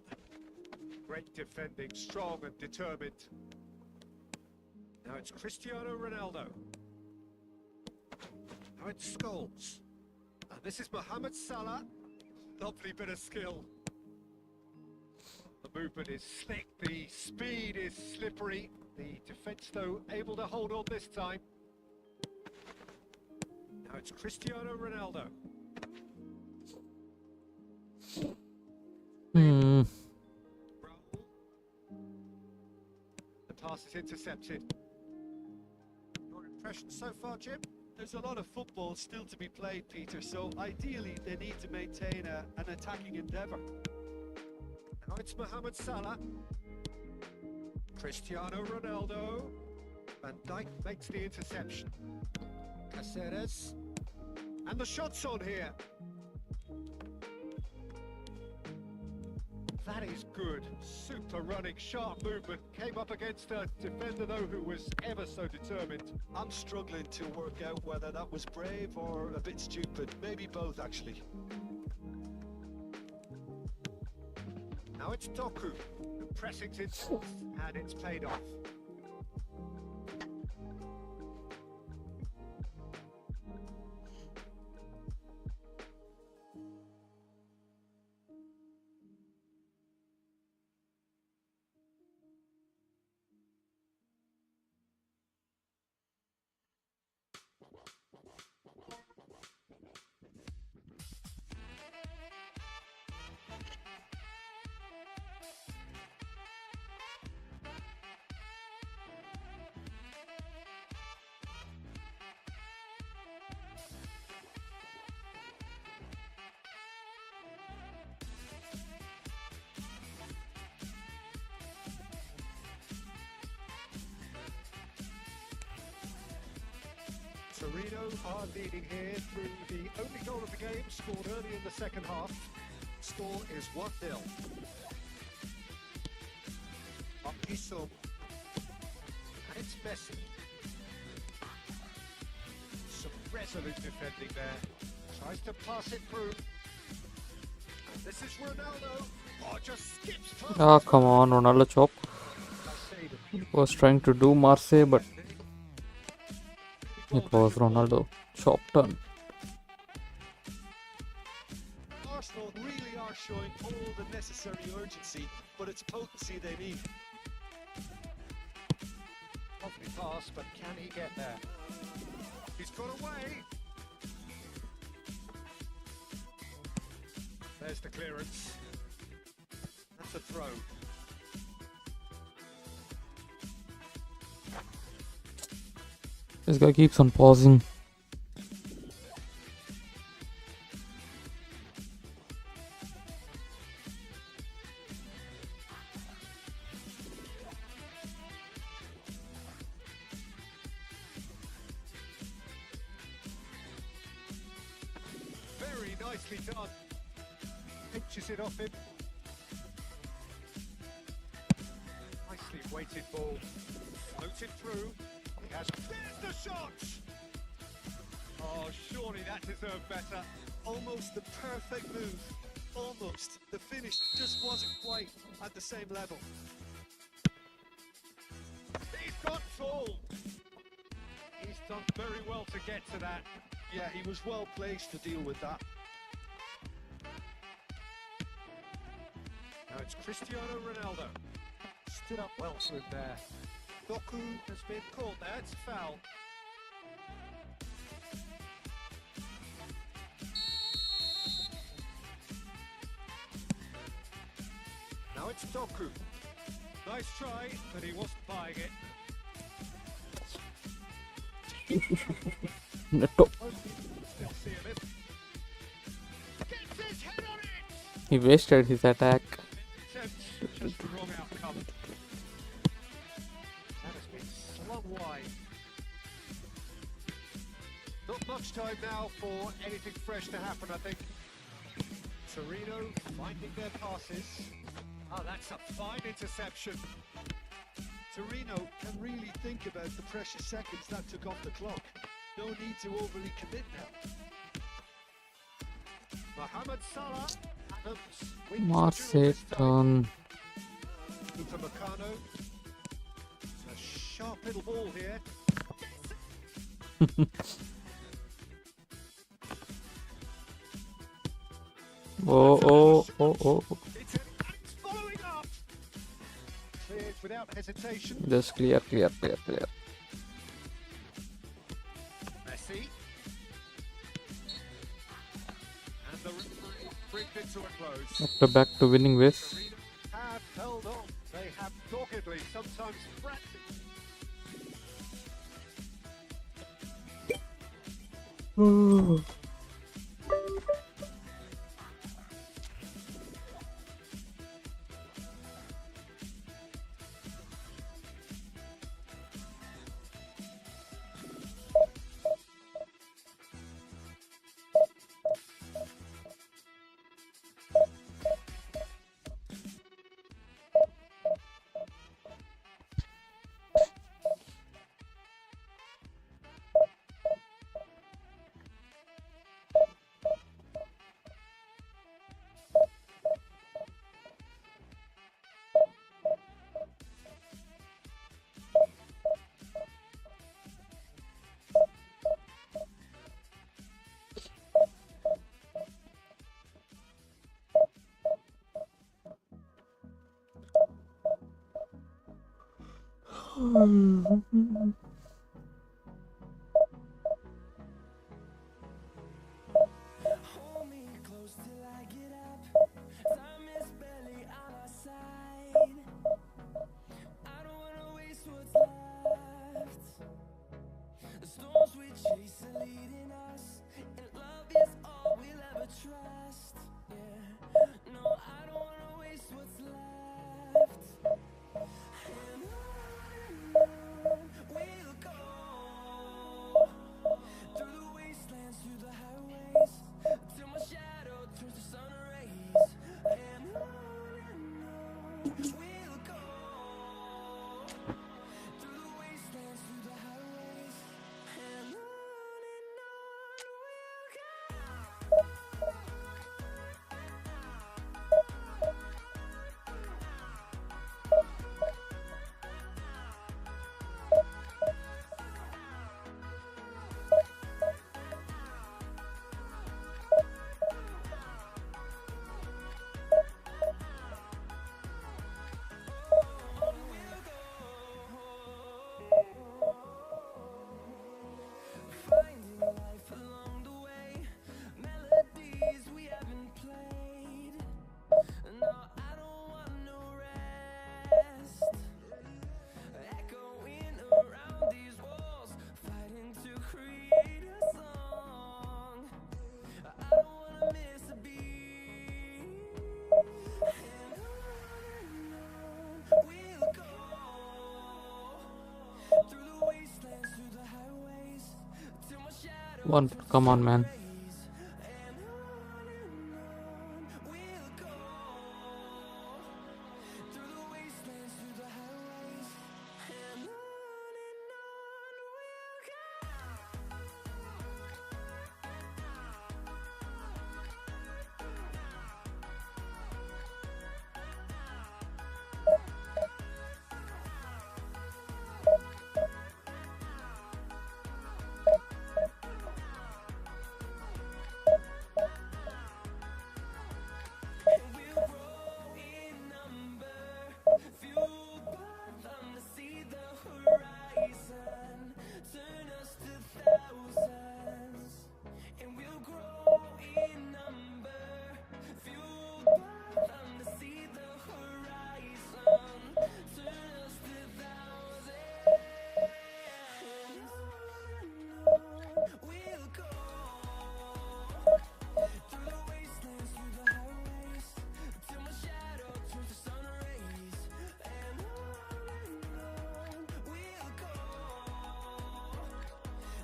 Great defending, strong and determined. Now it's Cristiano Ronaldo. Now it's Scholes. And this is Mohamed Salah. Lovely bit of skill. The movement is slick, the speed is slippery. The defence, though, able to hold on this time. Now it's Cristiano Ronaldo. Hmm. The pass is intercepted. Your impression so far, Jim? There's a lot of football still to be played, Peter, so ideally they need to maintain an attacking endeavour. Now it's Mohamed Salah. Cristiano Ronaldo. Van Dijk makes the interception. Caceres. And the shot's on here. That is good. Super running, sharp movement. Came up against a defender, though, who was ever so determined. I'm struggling to work out whether that was brave or a bit stupid. Maybe both, actually. Now it's Doku. The pressing's intense, and it's paid off. Torino are leading here through the only goal of the game, scored early in the second half. Score is 1-0. Iso. And it's Messi. Some resolute defending there. Tries to pass it through. And this is Ronaldo. Oh, just skips past. Ah, come on, Ronaldo chop. Was trying to do Marseille, but it was Ronaldo chop turn. Arsenal really are showing all the necessary urgency, but it's potency they need. Lovely pass, but can he get there? He's got away. There's the clearance. That's a throw. This guy keeps on pausing. Very nicely done. Pinches it off him. Nicely weighted ball. Floated through. He has. There's the shot! Oh, surely that deserved better. Almost the perfect move. Almost. The finish just wasn't quite at the same level. He's got full. He's done very well to get to that. Yeah, he was well placed to deal with that. Now it's Cristiano Ronaldo. Stood up well for him there. Doku has been called there. It's a foul. Now it's Doku. Nice try, but he wasn't buying it. Neto. Still see him in. Gets his head on it! He wasted his attack. Just the wrong outcome. That has been slung wide. Not much time now for anything fresh to happen, I think. Torino finding their passes. Oh, that's a fine interception. Torino can really think about the precious seconds that took off the clock. No need to overly commit now. Mohamed Salah. Adams. Marseille turn. Upamecano. A sharp little ball here. Oh. It's an axe following up. Cleared without hesitation. Just clear. Messi. And the referee brings it to a close. Back to winning ways. Have held on. They have doggedly, sometimes frantically. Hold me close till I get up. Time is barely on our side. I don't wanna waste what's left. The storms we chase are leading us, and love is all we'll ever trust. Yeah, no, I don't wanna waste what's left. And on we'll go, through the wastelands, through the highways, till my shadow turns to sun rays. And on we'll go, through the wastelands, through the highways, and on we'll go. Finding life along the way, melodies we haven't played. No, I don't want no rest. Echoing around these walls, fighting to create a song. I don't wanna miss a beat. And on we'll go, through the wastelands, through the highways, till my shadow One, come on, man. rays. And on we'll go, through the wastelands, through the highways, and on we'll go. And we'll grow in number, fueled by them to see the horizon, turn us to thousands. And we'll grow in number, fueled by them to see the horizon, turn us to thousands. And on we'll go, through the wastelands, through the highways, till my shadow turns to sun rays. And on we'll go,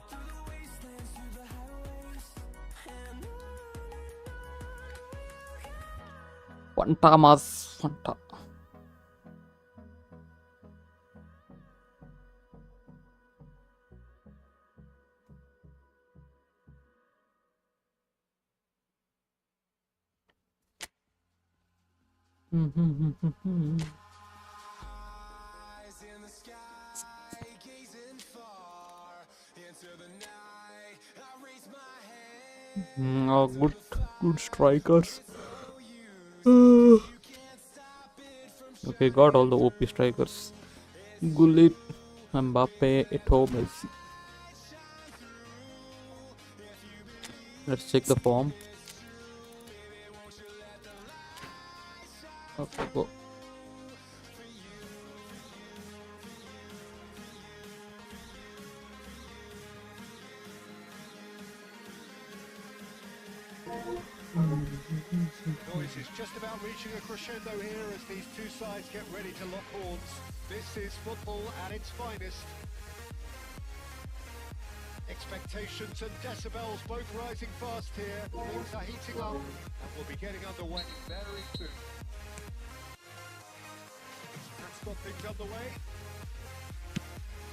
through the wastelands, through the highways, and on we'll go. Fanta mas Fanta. Eyes in the sky, gazing far into the night. I raise my hand. Oh, good strikers. Okay, got all the OP strikers. Gullit, Mbappe, Eto'o, Messi. Let's check the form. Okay, go. Noise is just about reaching a crescendo here as these two sides get ready to lock horns. This is football at its finest. Expectations and decibels both rising fast here. Things are heating up and we'll be getting underway very soon. That's got things underway.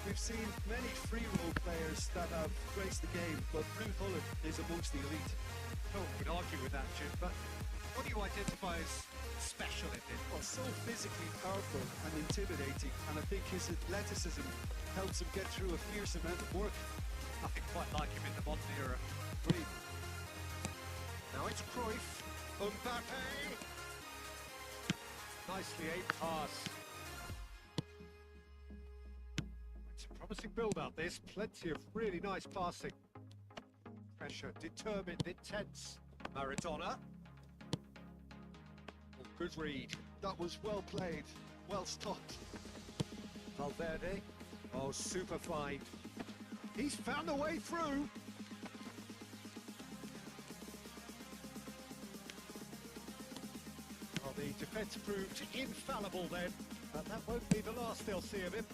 We've seen many free roll players that have graced the game, but Ruth Hullet is amongst the elite. No one would argue with that, Jim, but what do you identify as special in him? Well, so physically powerful and intimidating, and I think his athleticism helps him get through a fierce amount of work. Nothing quite like him in the modern era. Brilliant. Now it's Cruyff, Mbappe. Nicely aimed pass. It's a promising build-up. There's plenty of really nice passing. Pressure, determined, intense. Maradona. Oh, good read. That was well played, well stopped. Valverde. Oh, super fine. He's found a way through. Well, the defence proved infallible then, but that won't be the last they'll see of him.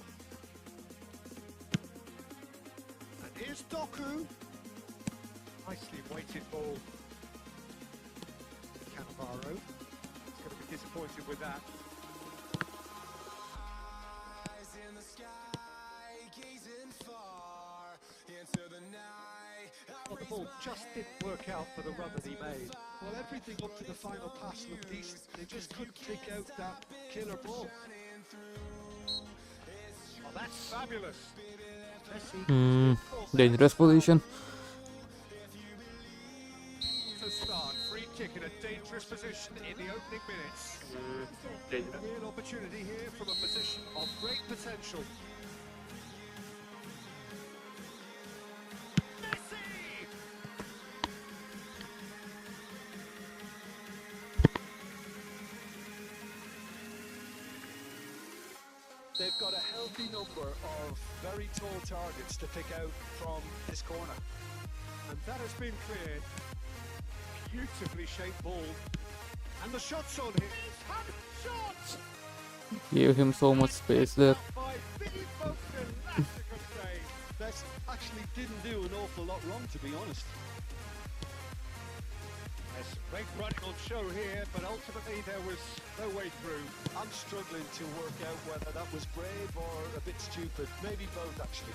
And here's Doku. Nicely weighted ball. Cannavaro. He's going to be disappointed with that. Well, the ball just didn't work out for the run that he made. Well, everything up to the final pass looked decent. They just couldn't pick out that killer ball. Oh, that's fabulous. Dangerous position. To start, free kick in a dangerous position in the opening minutes. A real opportunity here from a position of great potential. Messi! They've got a healthy number of very tall targets to pick out from this corner. And that has been cleared. Beautifully shaped ball. And the shot's on here. Shot! Gave him so much space there. By Filippo Velasquez save. That actually didn't do an awful lot wrong, to be honest. There's some great running on show here, but ultimately there was no way through. I'm struggling to work out whether that was brave or a bit stupid. Maybe both, actually.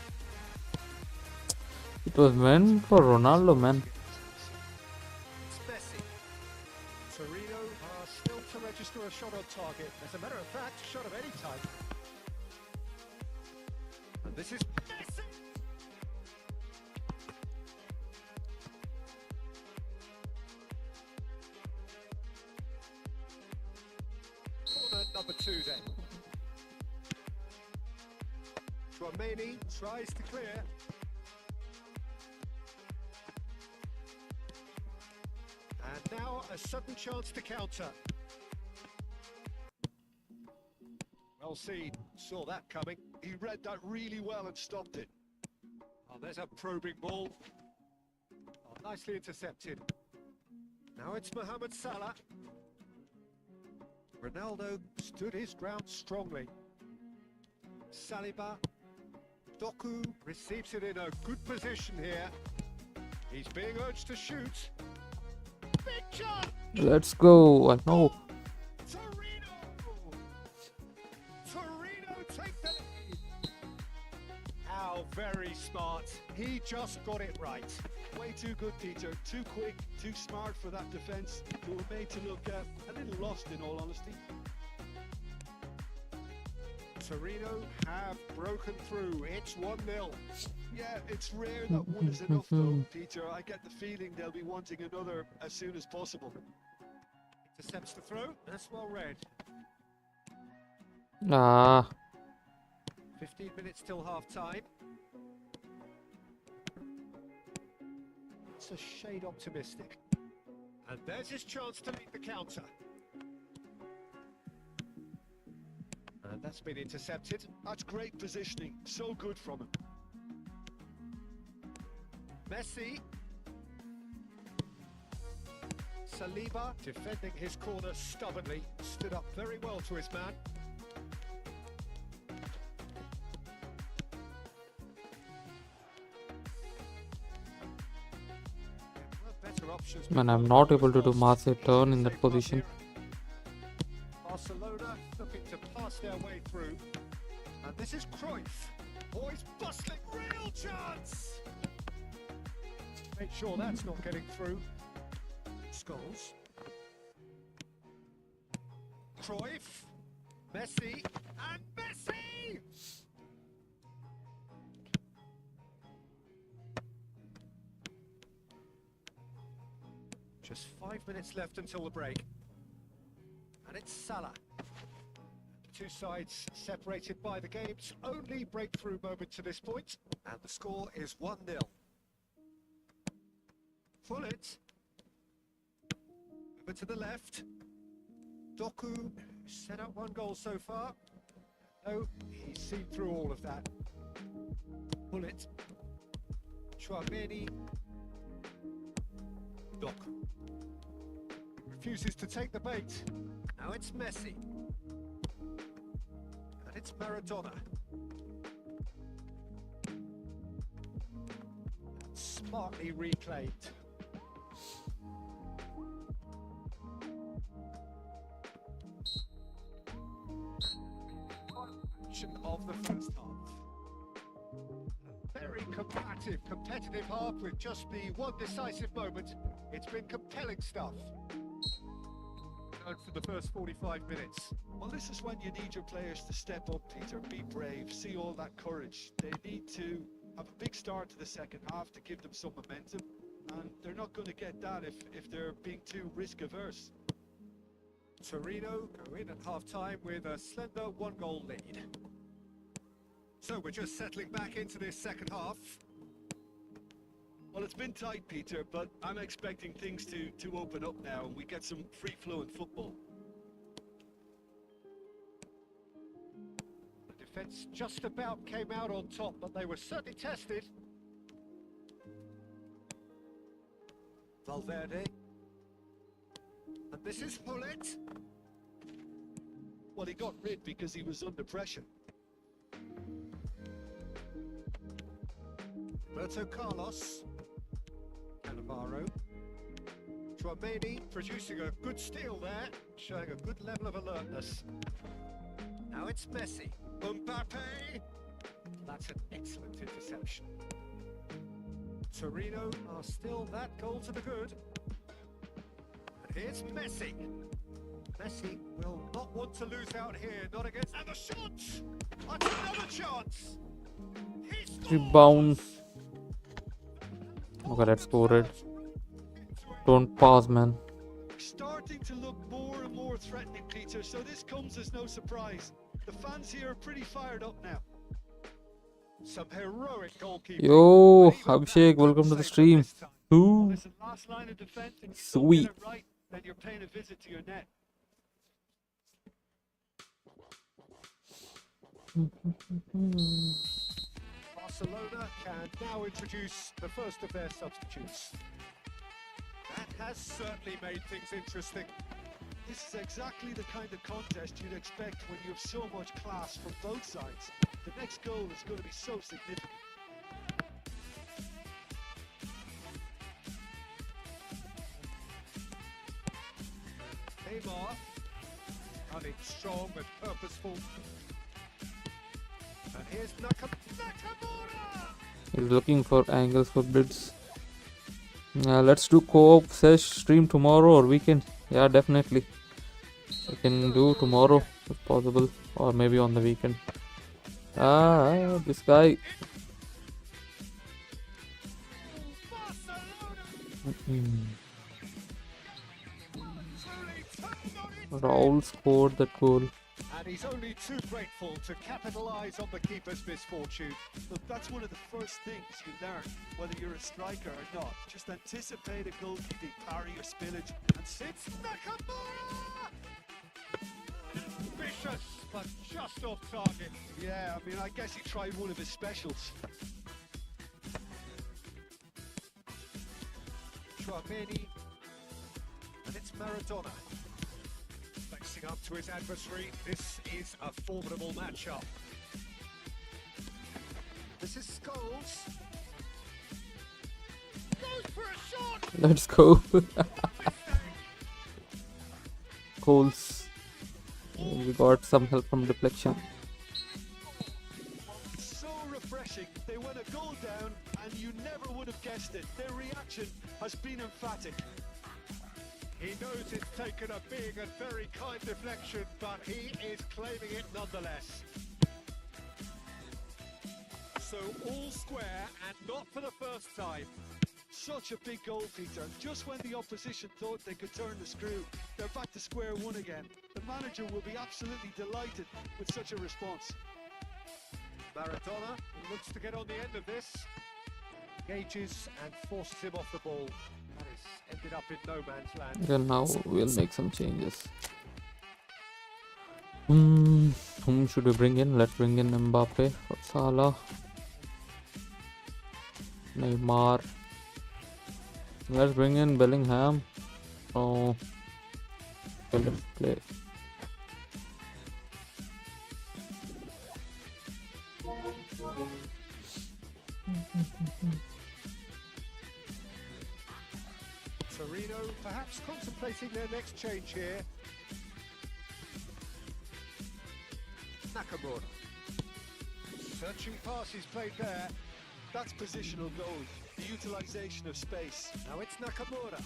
It was meant for Ronaldo, man. It's Messi. Torino are still to register a shot on target. As a matter of fact, a shot of any type. And this is Messi! Corner number 2 then. Chouameni tries to clear. And now a sudden chance to counter. Well seen, saw that coming. He read that really well and stopped it. Oh, there's a probing ball. Oh, nicely intercepted. Now it's Mohamed Salah. Ronaldo stood his ground strongly. Saliba. Doku receives it in a good position here. He's being urged to shoot. Big shot! Let's go. I know. Torino! Torino take the lead! How very smart. He just got it right. Way too good, Peter. Too quick, too smart for that defence. They were made to look a little lost, in all honesty. Torino have broken through. It's 1-0. Yeah, it's rare that one is enough, though, Peter. I get the feeling they'll be wanting another as soon as possible. Intercepts the throw. That's well read. Ah, 15 minutes till half time. It's a shade optimistic. And there's his chance to lead the counter. And that's been intercepted. That's great positioning. So good from him. Messi. Saliba defending his corner stubbornly. Stood up very well to his man. Better options. man, I'm not able to do massive turn in that position. Barcelona looking to pass their way through. And this is Cruyff. Boys bustling, real chance! Make sure that's not getting through. Scholes. Cruyff. Messi. And Messi! Just 5 minutes left until the break. And it's Salah. Two sides separated by the game's only breakthrough moment to this point. And the score is 1-0. Fullet. Over to the left. Doku set up 1 goal so far. No, he's seen through all of that. Fullet. Chouameni. Doku. Refuses to take the bait. Now it's Messi. And it's Maradona. Smartly reclaimed. Action of the first half. A very combative, competitive half with just the one decisive moment. It's been compelling stuff. For the first 45 minutes. Well, this is when you need your players to step up, Peter. Be brave, see all that courage. They need to have a big start to the second half to give them some momentum, and they're not going to get that if they're being too risk averse. Torino go in at half-time with a slender 1-goal lead. So we're just settling back into this second half. Well, it's been tight, Peter, but I'm expecting things to open up now and we get some free-flowing football. The defence just about came out on top, but they were certainly tested. Valverde. And this is Hullet. Well, he got rid because he was under pressure. Roberto Carlos. Cannavaro. Chouameni producing a good steal there, showing a good level of alertness. Now it's Messi. Mbappe. That's an excellent interception. Torino are still that goal to the good. And here's Messi. Messi will not want to lose out here, not against... And the shot! That's another chance! Rebound. Okay, let's score it. Don't pass, man. Starting to look more and more threatening, Peter, so this comes as no surprise. The fans here are pretty fired up now. Some heroic goalkeeping. Yo, Abhishek, welcome to the stream. Ooh, Listen, last line of defense, and if you don't sweet. get it right, then you're paying a visit to your net. Barcelona can now introduce the first of their substitutes. That has certainly made things interesting. This is exactly the kind of contest you'd expect when you have so much class from both sides. The next goal is going to be so significant. Neymar, running strong and purposeful. And here's Nakamura! He's looking for angles for bids. Let's do co-op sesh stream tomorrow or weekend. Yeah, definitely. We can do tomorrow if possible, or maybe on the weekend. This guy. Raul scored that goal. And he's only too grateful to capitalise on the keeper's misfortune. Look, that's one of the first things you learn, whether you're a striker or not. Just anticipate a goalkeeping parry or spillage and It's Nakamura! Vicious, but just off target. yeah, I mean, I guess he tried one of his specials. Chouameni, and it's Maradona. Facing up to his adversary, this is a formidable matchup. This is Scholes. Goes for a shot! Let's go. Goals. We got some help from deflection. So refreshing. They went a goal down and you never would have guessed it. Their reaction has been emphatic. He knows it's taken a big and very kind deflection, but he is claiming it nonetheless. So all square, and not for the first time. Such a big goal, Peter. Just when the opposition thought they could turn the screw, they're back to square one again. The manager will be absolutely delighted with such a response. Maradona looks to get on the end of this. Engages and forces him off the ball. That is ended up in no man's land. Then now we'll make some changes. Whom should we bring in? Let's bring in Mbappe for Salah. Neymar. Let's bring in Bellingham. Oh, okay, let's play. Torino perhaps contemplating their next change here. Nakamura. Searching pass is played there. That's positional goal, the utilisation of space. Now it's Nakamura.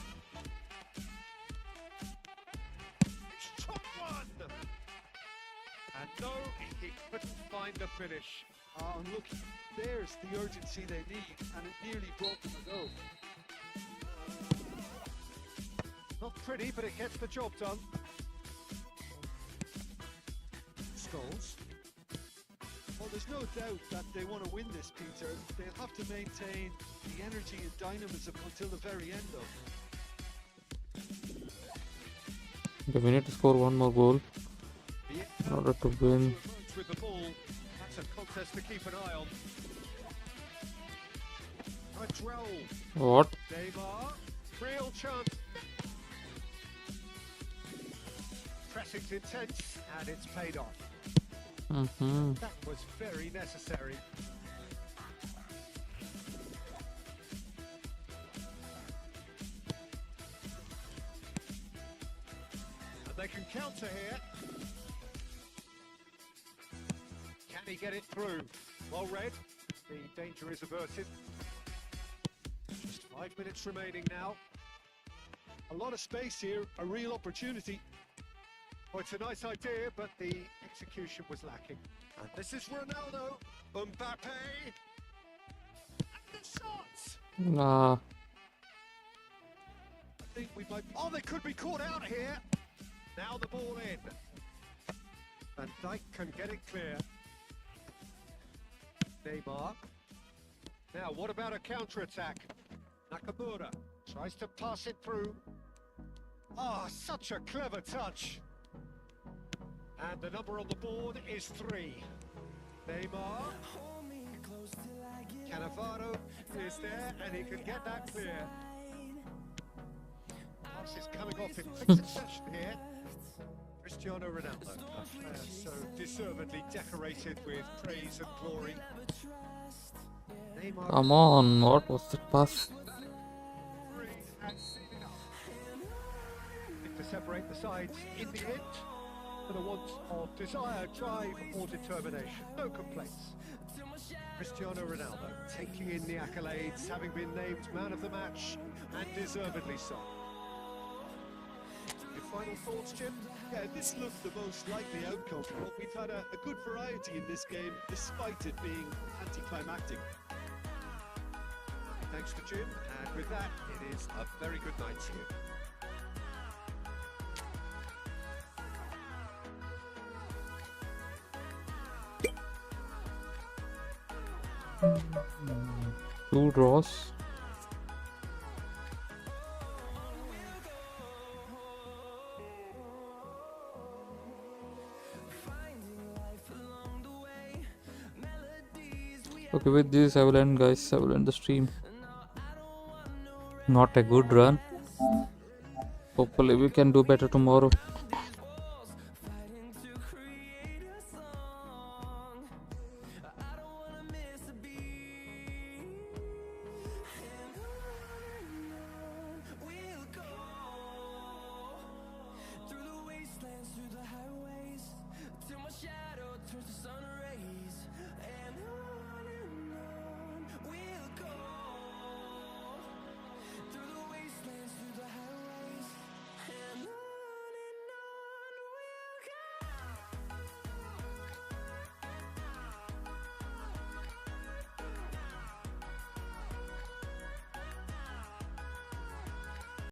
Shot one! And no, he couldn't find the finish. And look, there's the urgency they need, and it nearly brought them a goal. Not pretty, but it gets the job done. Scholes. Well, there's no doubt that they want to win this, Peter. They'll have to maintain the energy and dynamism until the very end, though. Okay, we need to score one more goal in order to win. With the ball, that's a contest to keep an eye on. Control. What? Neymar, real chance. Pressing's intense, and it's paid off. That was very necessary. And they can counter here. Can he get it through? Well read. The danger is averted. Just 5 minutes remaining now. A lot of space here, a real opportunity. Oh, it's a nice idea, but the execution was lacking. And this is Ronaldo, Mbappe, and the shots! Nah. I think we might be... Oh, they could be caught out here. Now the ball in. Van Dijk can get it clear. Neymar. Now, what about a counter-attack? Nakamura tries to pass it through. Ah, such a clever touch. And the number on the board is 3. Neymar. Cannavaro is there, and he can get that clear. Pass is coming off in quick succession here. Cristiano Ronaldo, a player so deservedly decorated with praise and glory. Neymar. Come on, what was that pass? To separate the sides in the end. For the want of desire, drive or determination. No complaints. Cristiano Ronaldo taking in the accolades, having been named man of the match, and deservedly so. Your final thoughts, Jim? Yeah, this looked the most likely outcome, but we've had a good variety in this game, despite it being anticlimactic. Thanks to Jim, and with that, it is a very good night to you. 2 draws. Okay, with this I will end, guys. I will end the stream. Not a good run. Hopefully we can do better tomorrow.